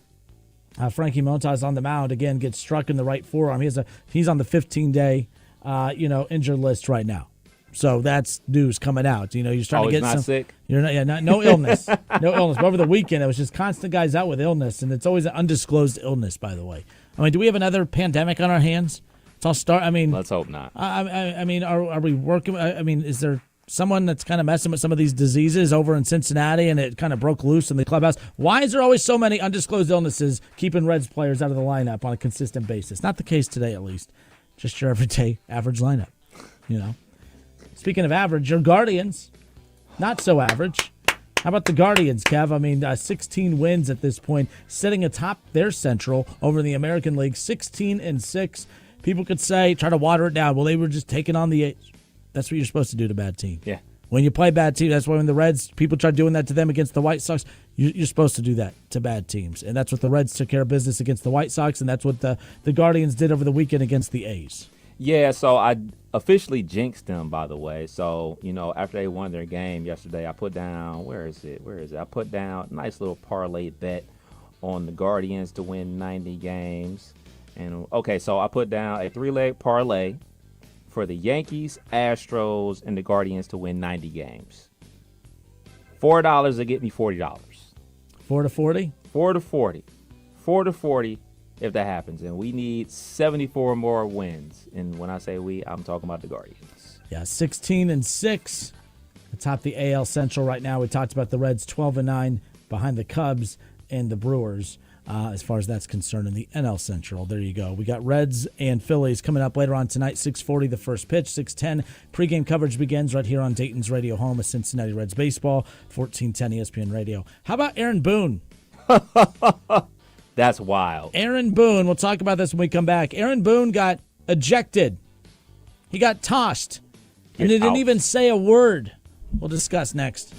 Frankie Montas on the mound, again, gets struck in the right forearm. He's on the 15-day, injured list right now. So that's news coming out. You're starting to get not sick. You're not, no illness, no illness. But over the weekend, it was just constant guys out with illness, and it's always an undisclosed illness. By the way, do we have another pandemic on our hands? It's all start. Let's hope not. Are we working? Is there someone that's kind of messing with some of these diseases over in Cincinnati, and it kind of broke loose in the clubhouse? Why is there always so many undisclosed illnesses keeping Reds players out of the lineup on a consistent basis? Not the case today, at least. Just your everyday average lineup. Speaking of average, your Guardians, not so average. How about the Guardians, Kev? 16 wins at this point, sitting atop their Central over in the American League, 16-6. People could say, try to water it down. Well, they were just taking on the A's. That's what you're supposed to do to bad team. Yeah. When you play bad teams, that's why when the Reds, people try doing that to them against the White Sox, you're supposed to do that to bad teams. And that's what the Reds took care of business against the White Sox, and that's what the Guardians did over the weekend against the A's. Yeah, so I officially jinxed them, by the way. So, after they won their game yesterday, I put down, where is it? I put down a nice little parlay bet on the Guardians to win 90 games. And, so I put down a 3-leg parlay for the Yankees, Astros, and the Guardians to win 90 games. $4 to get me $40. 4 to 40? 4 to 40. 4 to 40. If that happens, and we need 74 more wins. And when I say we, I'm talking about the Guardians. Yeah, 16-6 atop the AL Central right now. We talked about the Reds 12-9 behind the Cubs and the Brewers as far as that's concerned in the NL Central. There you go. We got Reds and Phillies coming up later on tonight. 6:40 the first pitch. 6:10 pregame coverage begins right here on Dayton's radio home of Cincinnati Reds baseball. 1410 ESPN radio. How about Aaron Boone? That's wild. Aaron Boone, we'll talk about this when we come back. Aaron Boone got ejected. He got tossed. And he didn't even say a word. We'll discuss next.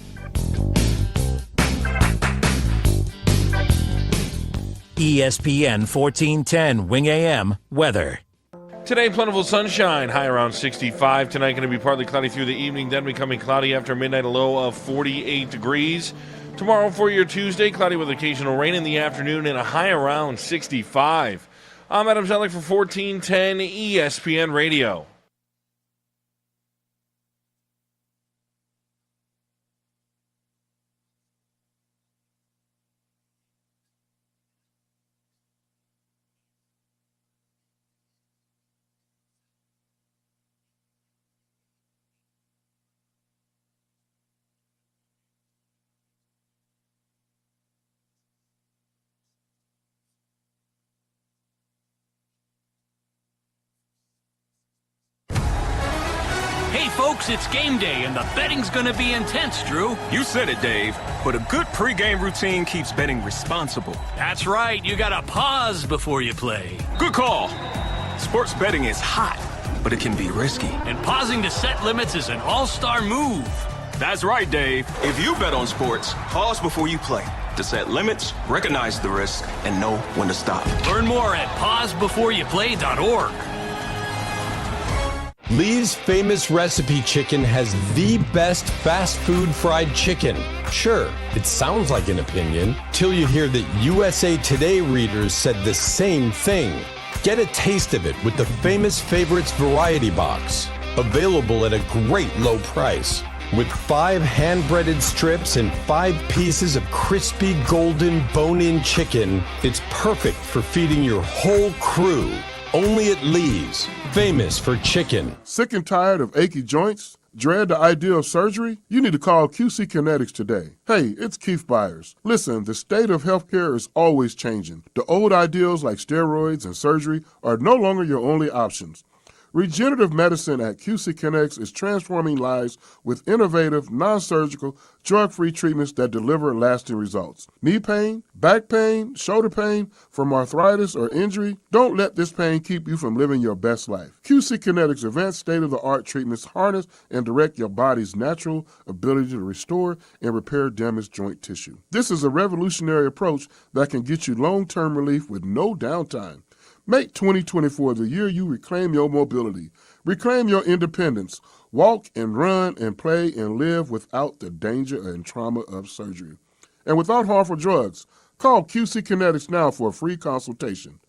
ESPN 1410 Wing AM weather. Today, plentiful sunshine, high around 65. Tonight, going to be partly cloudy through the evening, then becoming cloudy after midnight, a low of 48 degrees. Tomorrow for your Tuesday, cloudy with occasional rain in the afternoon and a high around 65. I'm Adam Zellick for 1410 ESPN Radio. Hey folks, it's game day and the betting's gonna be intense, Drew. You said it, Dave, but a good pregame routine keeps betting responsible. That's right, you gotta pause before you play. Good call. Sports betting is hot, but it can be risky. And pausing to set limits is an all-star move. That's right, Dave. If you bet on sports, pause before you play to set limits, recognize the risk, and know when to stop. Learn more at pausebeforeyouplay.org. Lee's Famous Recipe Chicken has the best fast food fried chicken. Sure, it sounds like an opinion, till you hear that USA Today readers said the same thing. Get a taste of it with the Famous Favorites Variety Box. Available at a great low price. With 5 hand-breaded strips and 5 pieces of crispy golden bone-in chicken, it's perfect for feeding your whole crew. Only at Lee's, famous for chicken. Sick and tired of achy joints? Dread the idea of surgery? You need to call QC Kinetics today. Hey, it's Keith Byers. Listen, the state of healthcare is always changing. The old ideals like steroids and surgery are no longer your only options. Regenerative medicine at QC Kinetics is transforming lives with innovative, non-surgical, drug-free treatments that deliver lasting results. Knee pain, back pain, shoulder pain, from arthritis or injury? Don't let this pain keep you from living your best life. QC Kinetics advanced state-of-the-art treatments harness and direct your body's natural ability to restore and repair damaged joint tissue. This is a revolutionary approach that can get you long-term relief with no downtime. Make 2024 the year you reclaim your mobility, reclaim your independence, walk and run and play and live without the danger and trauma of surgery. And without harmful drugs, call QC Kinetics now for a free consultation.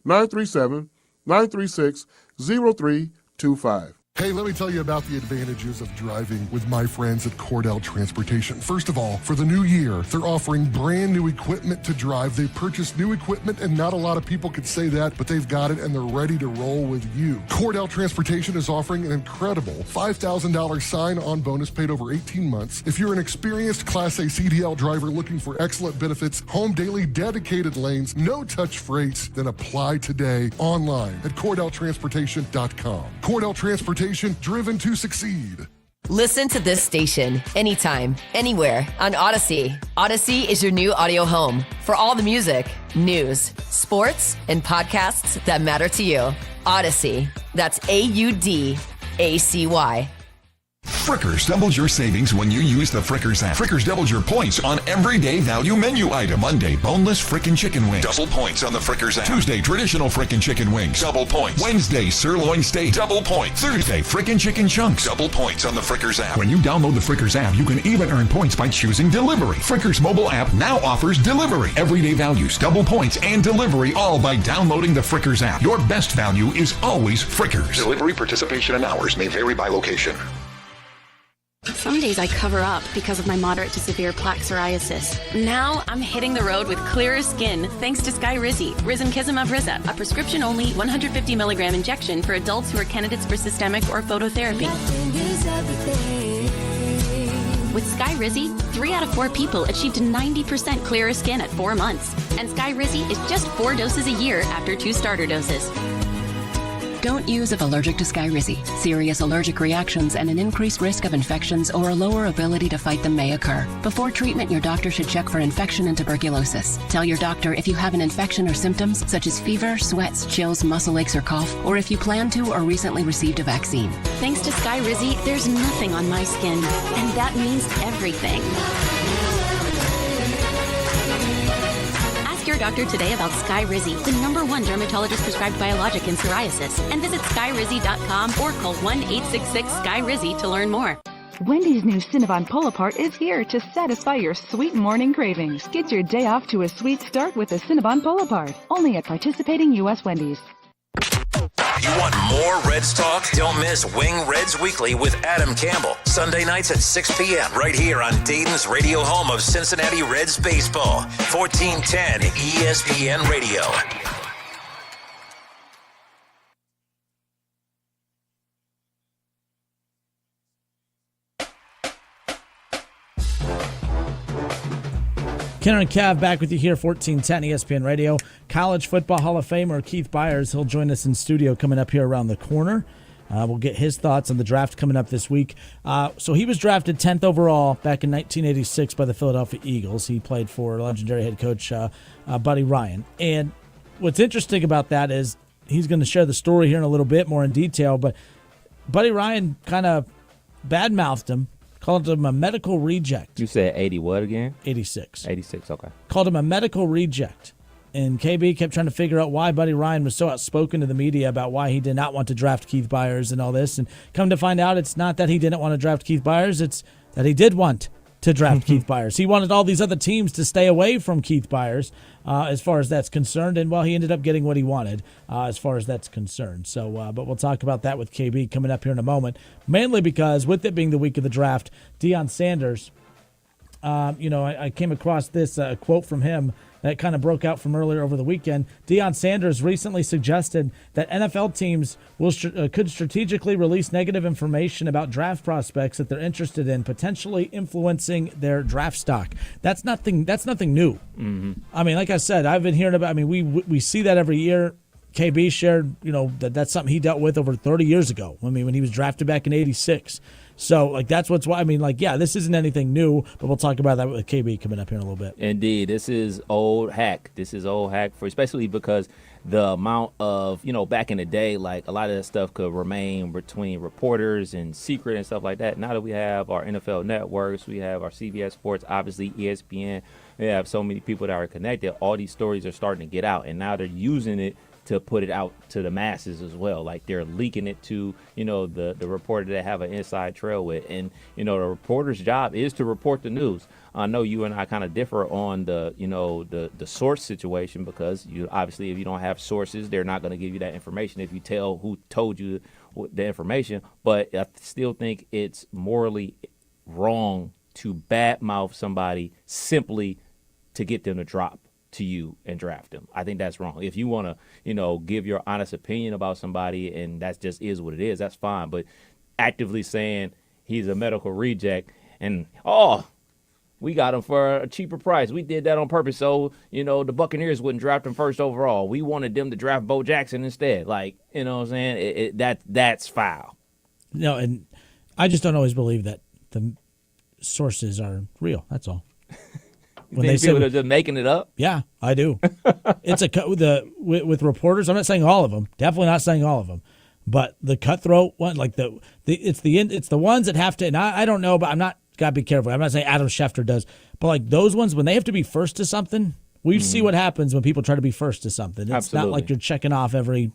937-936-0325. Hey, let me tell you about the advantages of driving with my friends at Cordell Transportation. First of all, for the new year, they're offering brand new equipment to drive. They purchased new equipment, and not a lot of people could say that, but they've got it, and they're ready to roll with you. Cordell Transportation is offering an incredible $5,000 sign-on bonus paid over 18 months. If you're an experienced Class A CDL driver looking for excellent benefits, home daily dedicated lanes, no-touch freights, then apply today online at CordellTransportation.com. Cordell Transportation, driven to succeed. Listen to this station anytime, anywhere on Odyssey. Odyssey is your new audio home for all the music, news, sports, and podcasts that matter to you. Odyssey. That's AUDACY. Frickers doubles your savings when you use the Frickers app. Frickers doubles your points on everyday value menu item. Monday, boneless frickin' chicken wings. Double points on the Frickers app. Tuesday, traditional frickin' chicken wings. Double points. Wednesday, sirloin steak. Double points. Thursday, frickin' chicken chunks. Double points on the Frickers app. When you download the Frickers app, you can even earn points by choosing delivery. Frickers mobile app now offers delivery. Everyday values, double points, and delivery, all by downloading the Frickers app. Your best value is always Frickers. Delivery participation and hours may vary by location. Some days I cover up because of my moderate to severe plaque psoriasis. Now I'm hitting the road with clearer skin thanks to Skyrizi, Risankizumab Riza, a prescription-only 150 milligram injection for adults who are candidates for systemic or phototherapy. With Skyrizi, 3 out of 4 people achieved 90% clearer skin at 4 months. And Skyrizi is just 4 doses a year after 2 starter doses. Don't use if allergic to Skyrizi. Serious allergic reactions and an increased risk of infections or a lower ability to fight them may occur. Before treatment, your doctor should check for infection and tuberculosis. Tell your doctor if you have an infection or symptoms such as fever, sweats, chills, muscle aches, or cough, or if you plan to or recently received a vaccine. Thanks to Skyrizi, there's nothing on my skin, and that means everything. Ask your doctor today about Skyrizi, the #1 dermatologist prescribed biologic in psoriasis, and visit skyrizi.com or call 1-866-SKYRIZI to learn more. Wendy's new Cinnabon Pull-Apart is here to satisfy your sweet morning cravings. Get your day off to a sweet start with the Cinnabon Pull-Apart. Only at participating U.S. Wendy's. You want more Reds talk? Don't miss Wing Reds Weekly with Adam Campbell. Sunday nights at 6 p.m. right here on Dayton's radio home of Cincinnati Reds baseball. 1410 ESPN Radio. Kenner and Cav back with you here, 1410 ESPN Radio. College Football Hall of Famer Keith Byers, he'll join us in studio coming up here around the corner. We'll get his thoughts on the draft coming up this week. So he was drafted 10th overall back in 1986 by the Philadelphia Eagles. He played for legendary head coach Buddy Ryan. And what's interesting about that is he's going to share the story here in a little bit more in detail, but Buddy Ryan kind of badmouthed him. Called him a medical reject. You said 80 what again? 86. 86, okay. Called him a medical reject. And KB kept trying to figure out why Buddy Ryan was so outspoken to the media about why he did not want to draft Keith Byers and all this. And come to find out, it's not that he didn't want to draft Keith Byers. It's that he did want to draft Keith Byers. He wanted all these other teams to stay away from Keith Byers as far as that's concerned. And, well, he ended up getting what he wanted as far as that's concerned. So, but we'll talk about that with KB coming up here in a moment, mainly because with it being the week of the draft, Deion Sanders, I came across this quote from him that kind of broke out from earlier over the weekend. Deion Sanders recently suggested that NFL teams could strategically release negative information about draft prospects that they're interested in, potentially influencing their draft stock. That's nothing new. Mm-hmm. I mean, like I said, I've been hearing about. I mean, we see that every year. KB shared, that's something he dealt with over 30 years ago. I mean, when he was drafted back in '86. So, that's what's why. I mean, this isn't anything new, but we'll talk about that with KB coming up here in a little bit. Indeed. This is old hack. Especially because the amount of, back in the day, like a lot of that stuff could remain between reporters and secret and stuff like that. Now that we have our NFL networks, we have our CBS Sports, obviously ESPN, we have so many people that are connected, all these stories are starting to get out, and now they're using it to put it out to the masses as well. Like they're leaking it to, the reporter that have an inside trail with. And, the reporter's job is to report the news. I know you and I kind of differ on the source situation because obviously if you don't have sources, they're not going to give you that information if you tell who told you the information. But I still think it's morally wrong to badmouth somebody simply to get them to drop to you and draft them. I think that's wrong. If you want to, give your honest opinion about somebody and that just is what it is, that's fine. But actively saying he's a medical reject and, we got him for a cheaper price. We did that on purpose so, the Buccaneers wouldn't draft him first overall. We wanted them to draft Bo Jackson instead. Like, you know what I'm saying? That's foul. No, and I just don't always believe that the sources are real. That's all. When they say they're just making it up? Yeah, I do. It's with reporters. I'm not saying all of them. Definitely not saying all of them. But the cutthroat one, like it's the ones that have to. And I don't know, but I'm not. Gotta be careful. I'm not saying Adam Schefter does, but like those ones when they have to be first to something, we see what happens when people try to be first to something. It's Absolutely. Not like you're checking off every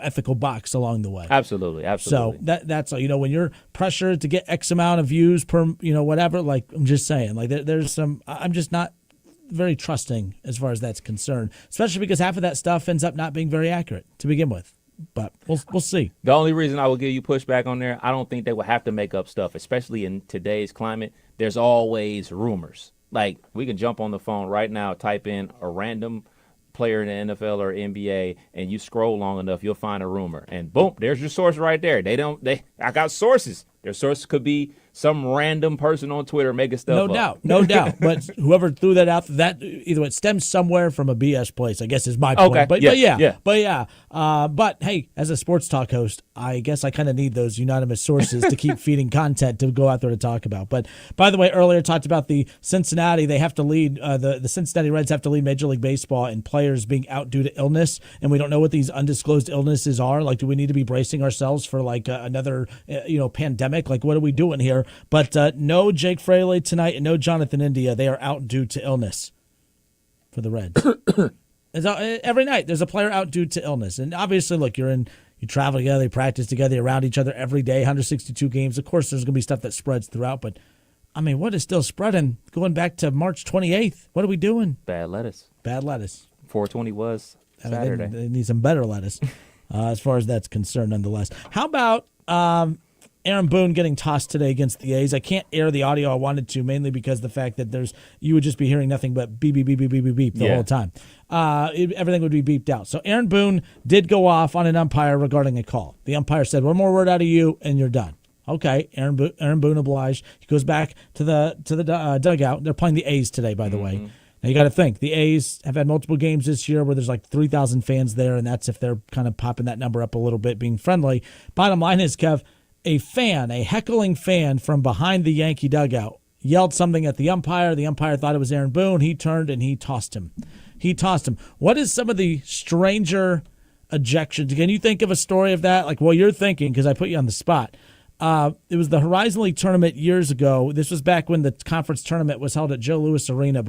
ethical box along the way. Absolutely. So that's all. When you're pressured to get X amount of views per, whatever. Like I'm just saying, like there's some. I'm just not very trusting as far as that's concerned, especially because half of that stuff ends up not being very accurate to begin with. But we'll see. The only reason I will give you pushback on there, I don't think they will have to make up stuff, especially in today's climate. There's always rumors. Like we can jump on the phone right now, type in a random player in the NFL or NBA, and you scroll long enough, you'll find a rumor, and boom, there's your source right there. I got sources. Their source could be some random person on Twitter making stuff up. No doubt. But whoever threw that out, that either it stems somewhere from a BS place, I guess is my point. Okay. But hey, as a sports talk host, I guess I kind of need those unanimous sources to keep feeding content to go out there to talk about. But by the way, earlier talked about the Cincinnati. They have to lead the Cincinnati Reds have to lead Major League Baseball in players being out due to illness, and we don't know what these undisclosed illnesses are. Like, do we need to be bracing ourselves for like another pandemic? Like, what are we doing here? But no Jake Fraley tonight and no Jonathan India. They are out due to illness for the Reds. Every night there's a player out due to illness. And obviously, look, you're in You travel together, you practice together, you're around each other every day, 162 games. Of course, there's going to be stuff that spreads throughout, but, I mean, what is still spreading going back to March 28th? What are we doing? Bad lettuce. Bad lettuce. 420 was Saturday. They need some better lettuce as far as that's concerned, nonetheless. How about Aaron Boone getting tossed today against the A's? I can't air the audio I wanted to, mainly because the fact that you would just be hearing nothing but beep, beep, beep, beep, beep, beep, beep the whole time. Everything would be beeped out. So Aaron Boone did go off on an umpire regarding a call. The umpire said, one more word out of you, and you're done. Okay, Aaron Boone obliged. He goes back to the dugout. They're playing the A's today, by the way. Now, you got to think, the A's have had multiple games this year where there's like 3,000 fans there, and that's if they're kind of popping that number up a little bit, being friendly. Bottom line is, Kev, a heckling fan from behind the Yankee dugout yelled something at the umpire. The umpire thought it was Aaron Boone. He turned and he tossed him. What is some of the stranger ejections? Can you think of a story of that? Like, well, you're thinking, because I put you on the spot. It was the Horizon League tournament years ago. This was back when the conference tournament was held at Joe Louis Arena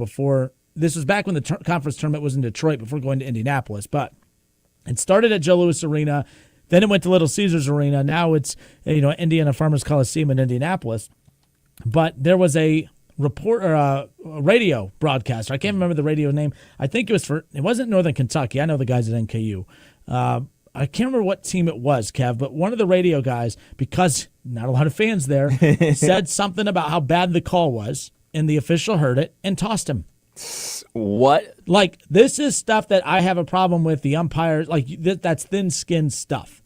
this was back when the conference tournament was in Detroit before going to Indianapolis. But it started at Joe Louis Arena. Then it went to Little Caesars Arena. Now it's Indiana Farmers Coliseum in Indianapolis. But there was a radio broadcaster. I can't remember the radio name. I think it wasn't Northern Kentucky. I know the guys at NKU. I can't remember what team it was, Kev, but one of the radio guys, because not a lot of fans there, said something about how bad the call was, and the official heard it and tossed him. What? Like, this is stuff that I have a problem with. The umpires, like, that's thin-skinned stuff.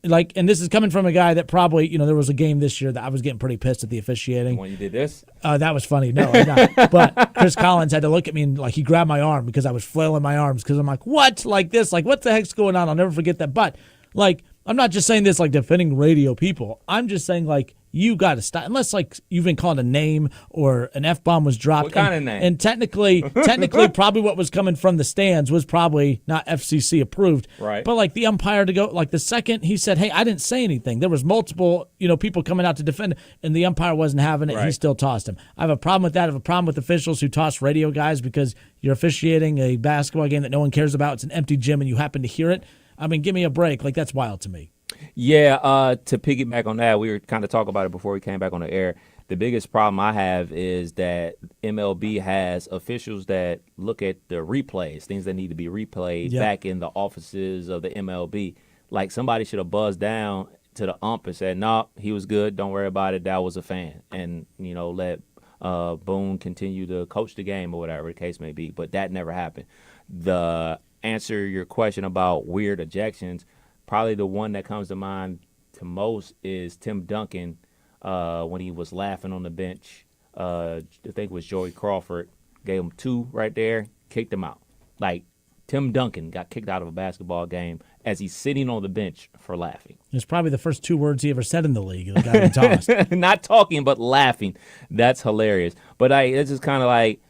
Like, and this is coming from a guy that probably, there was a game this year that I was getting pretty pissed at the officiating. When you did this? That was funny. No, I'm not. But Chris Collins had to look at me and, like, he grabbed my arm because I was flailing my arms because I'm like, what? Like this? Like, what the heck's going on? I'll never forget that. But, like, I'm not just saying this, like, defending radio people. I'm just saying, like, you got to stop. Unless, like, you've been called a name or an F-bomb was dropped. What kind of name? And technically, probably what was coming from the stands was probably not FCC approved. Right. But, like, the umpire to go, like, the second he said, hey, I didn't say anything. There was multiple, people coming out to defend, and the umpire wasn't having it. Right. He still tossed him. I have a problem with that. I have a problem with officials who toss radio guys because you're officiating a basketball game that no one cares about. It's an empty gym, and you happen to hear it. I mean, give me a break. Like, that's wild to me. Yeah, to piggyback on that, we were kind of talking about it before we came back on the air. The biggest problem I have is that MLB has officials that look at the replays, things that need to be replayed back in the offices of the MLB. Like, somebody should have buzzed down to the ump and said, no, he was good, don't worry about it, that was a fan. And, let Boone continue to coach the game or whatever the case may be. But that never happened. The answer your question about weird ejections, probably the one that comes to mind to most is Tim Duncan when he was laughing on the bench. I think it was Joey Crawford. Gave him 2 right there, kicked him out. Like, Tim Duncan got kicked out of a basketball game as he's sitting on the bench for laughing. It's probably the first 2 words he ever said in the league. The guy tossed. Not talking, but laughing. That's hilarious. But it just kind of like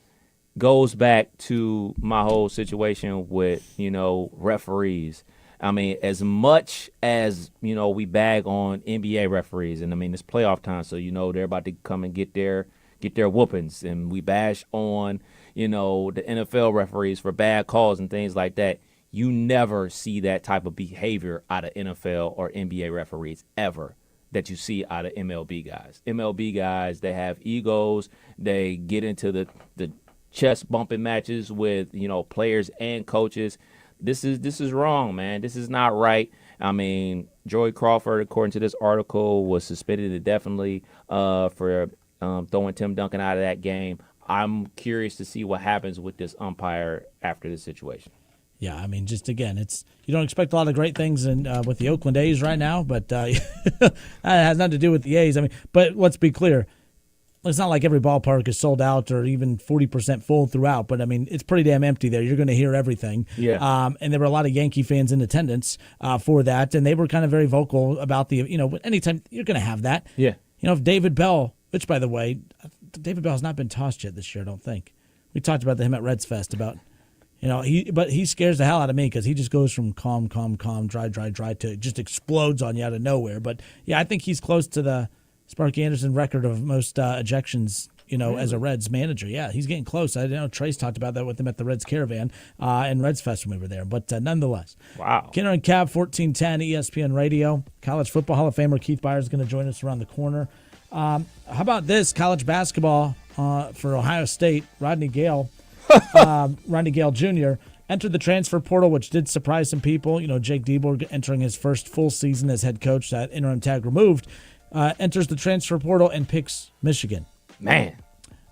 goes back to my whole situation with, referees. I mean, as much as, we bag on NBA referees, and I mean, it's playoff time, so, they're about to come and get their whoopings, and we bash on, the NFL referees for bad calls and things like that. You never see that type of behavior out of NFL or NBA referees ever that you see out of MLB guys. MLB guys, they have egos. They get into the chest bumping matches with, players and coaches. This is wrong, man. This is not right. I mean, Joey Crawford, according to this article, was suspended indefinitely for throwing Tim Duncan out of that game. I'm curious to see what happens with this umpire after this situation. Yeah, I mean, just again, you don't expect a lot of great things with the Oakland A's right now, but that has nothing to do with the A's. I mean, but let's be clear. It's not like every ballpark is sold out or even 40% full throughout, but I mean, it's pretty damn empty there. You're going to hear everything. Yeah. And there were a lot of Yankee fans in attendance for that, and they were kind of very vocal about anytime you're going to have that. Yeah. If David Bell, which by the way, David Bell has not been tossed yet this year, I don't think. We talked about him at Reds Fest about, but he scares the hell out of me because he just goes from calm, dry to just explodes on you out of nowhere. But yeah, I think he's close to the Sparky Anderson record of most ejections as a Reds manager. Yeah, he's getting close. I know Trace talked about that with him at the Reds Caravan and Reds Fest when we were there. But nonetheless, wow. Kenner and Cab, 1410 ESPN Radio. College Football Hall of Famer Keith Byers is going to join us around the corner. How about this? College basketball for Ohio State. Rodney Gale Jr. entered the transfer portal, which did surprise some people. Jake Diebler entering his first full season as head coach, that interim tag removed, enters the transfer portal and picks Michigan. Man.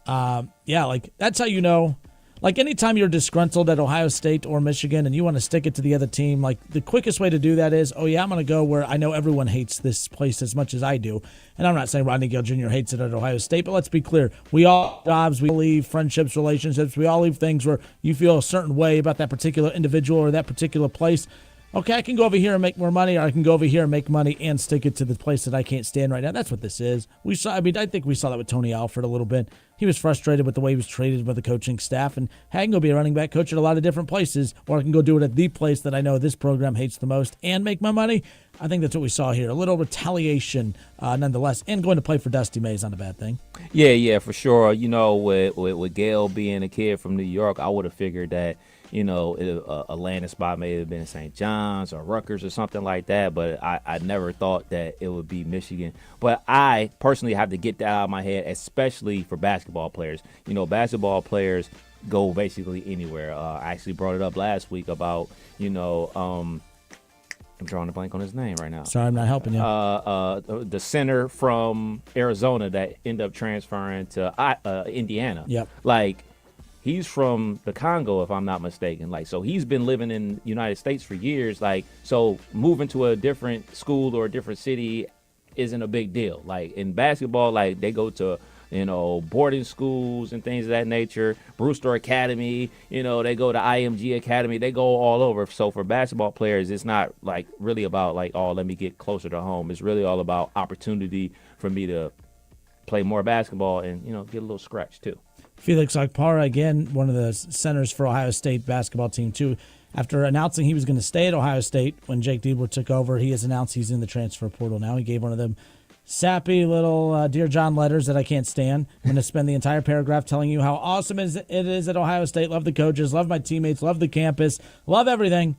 That's how you know. Like, anytime you're disgruntled at Ohio State or Michigan and you want to stick it to the other team, like, the quickest way to do that is, I'm going to go where I know everyone hates this place as much as I do. And I'm not saying Rodney Gale Jr. hates it at Ohio State, but let's be clear. We all have jobs, we all leave friendships, relationships, we all leave things where you feel a certain way about that particular individual or that particular place. Okay, I can go over here and make more money, or I can go over here and make money and stick it to the place that I can't stand right now. That's what this is. I think we saw that with Tony Alford a little bit. He was frustrated with the way he was treated by the coaching staff, and I can go be a running back coach at a lot of different places, or I can go do it at the place that I know this program hates the most and make my money. I think that's what we saw here. A little retaliation nonetheless, and going to play for Dusty May is not a bad thing. Yeah, for sure. With Gale being a kid from New York, I would have figured that, a landing spot may have been St. John's or Rutgers or something like that, but I never thought that it would be Michigan. But I personally have to get that out of my head, especially for basketball players. Basketball players go basically anywhere. I actually brought it up last week about, I'm drawing a blank on his name right now. Sorry, I'm not helping you. The center from Arizona that ended up transferring to Indiana. Yep. He's from the Congo, if I'm not mistaken. So he's been living in the United States for years. So moving to a different school or a different city isn't a big deal. In basketball, they go to, boarding schools and things of that nature. Brewster Academy, they go to IMG Academy. They go all over. So for basketball players, it's not really about let me get closer to home. It's really all about opportunity for me to play more basketball and, get a little scratch too. Felix Okpara, again, one of the centers for Ohio State basketball team, too. After announcing he was going to stay at Ohio State when Jake Diebler took over, he has announced he's in the transfer portal now. He gave one of them sappy little Dear John letters that I can't stand. I'm going to spend the entire paragraph telling you how awesome it is at Ohio State. Love the coaches, love my teammates, love the campus, love everything.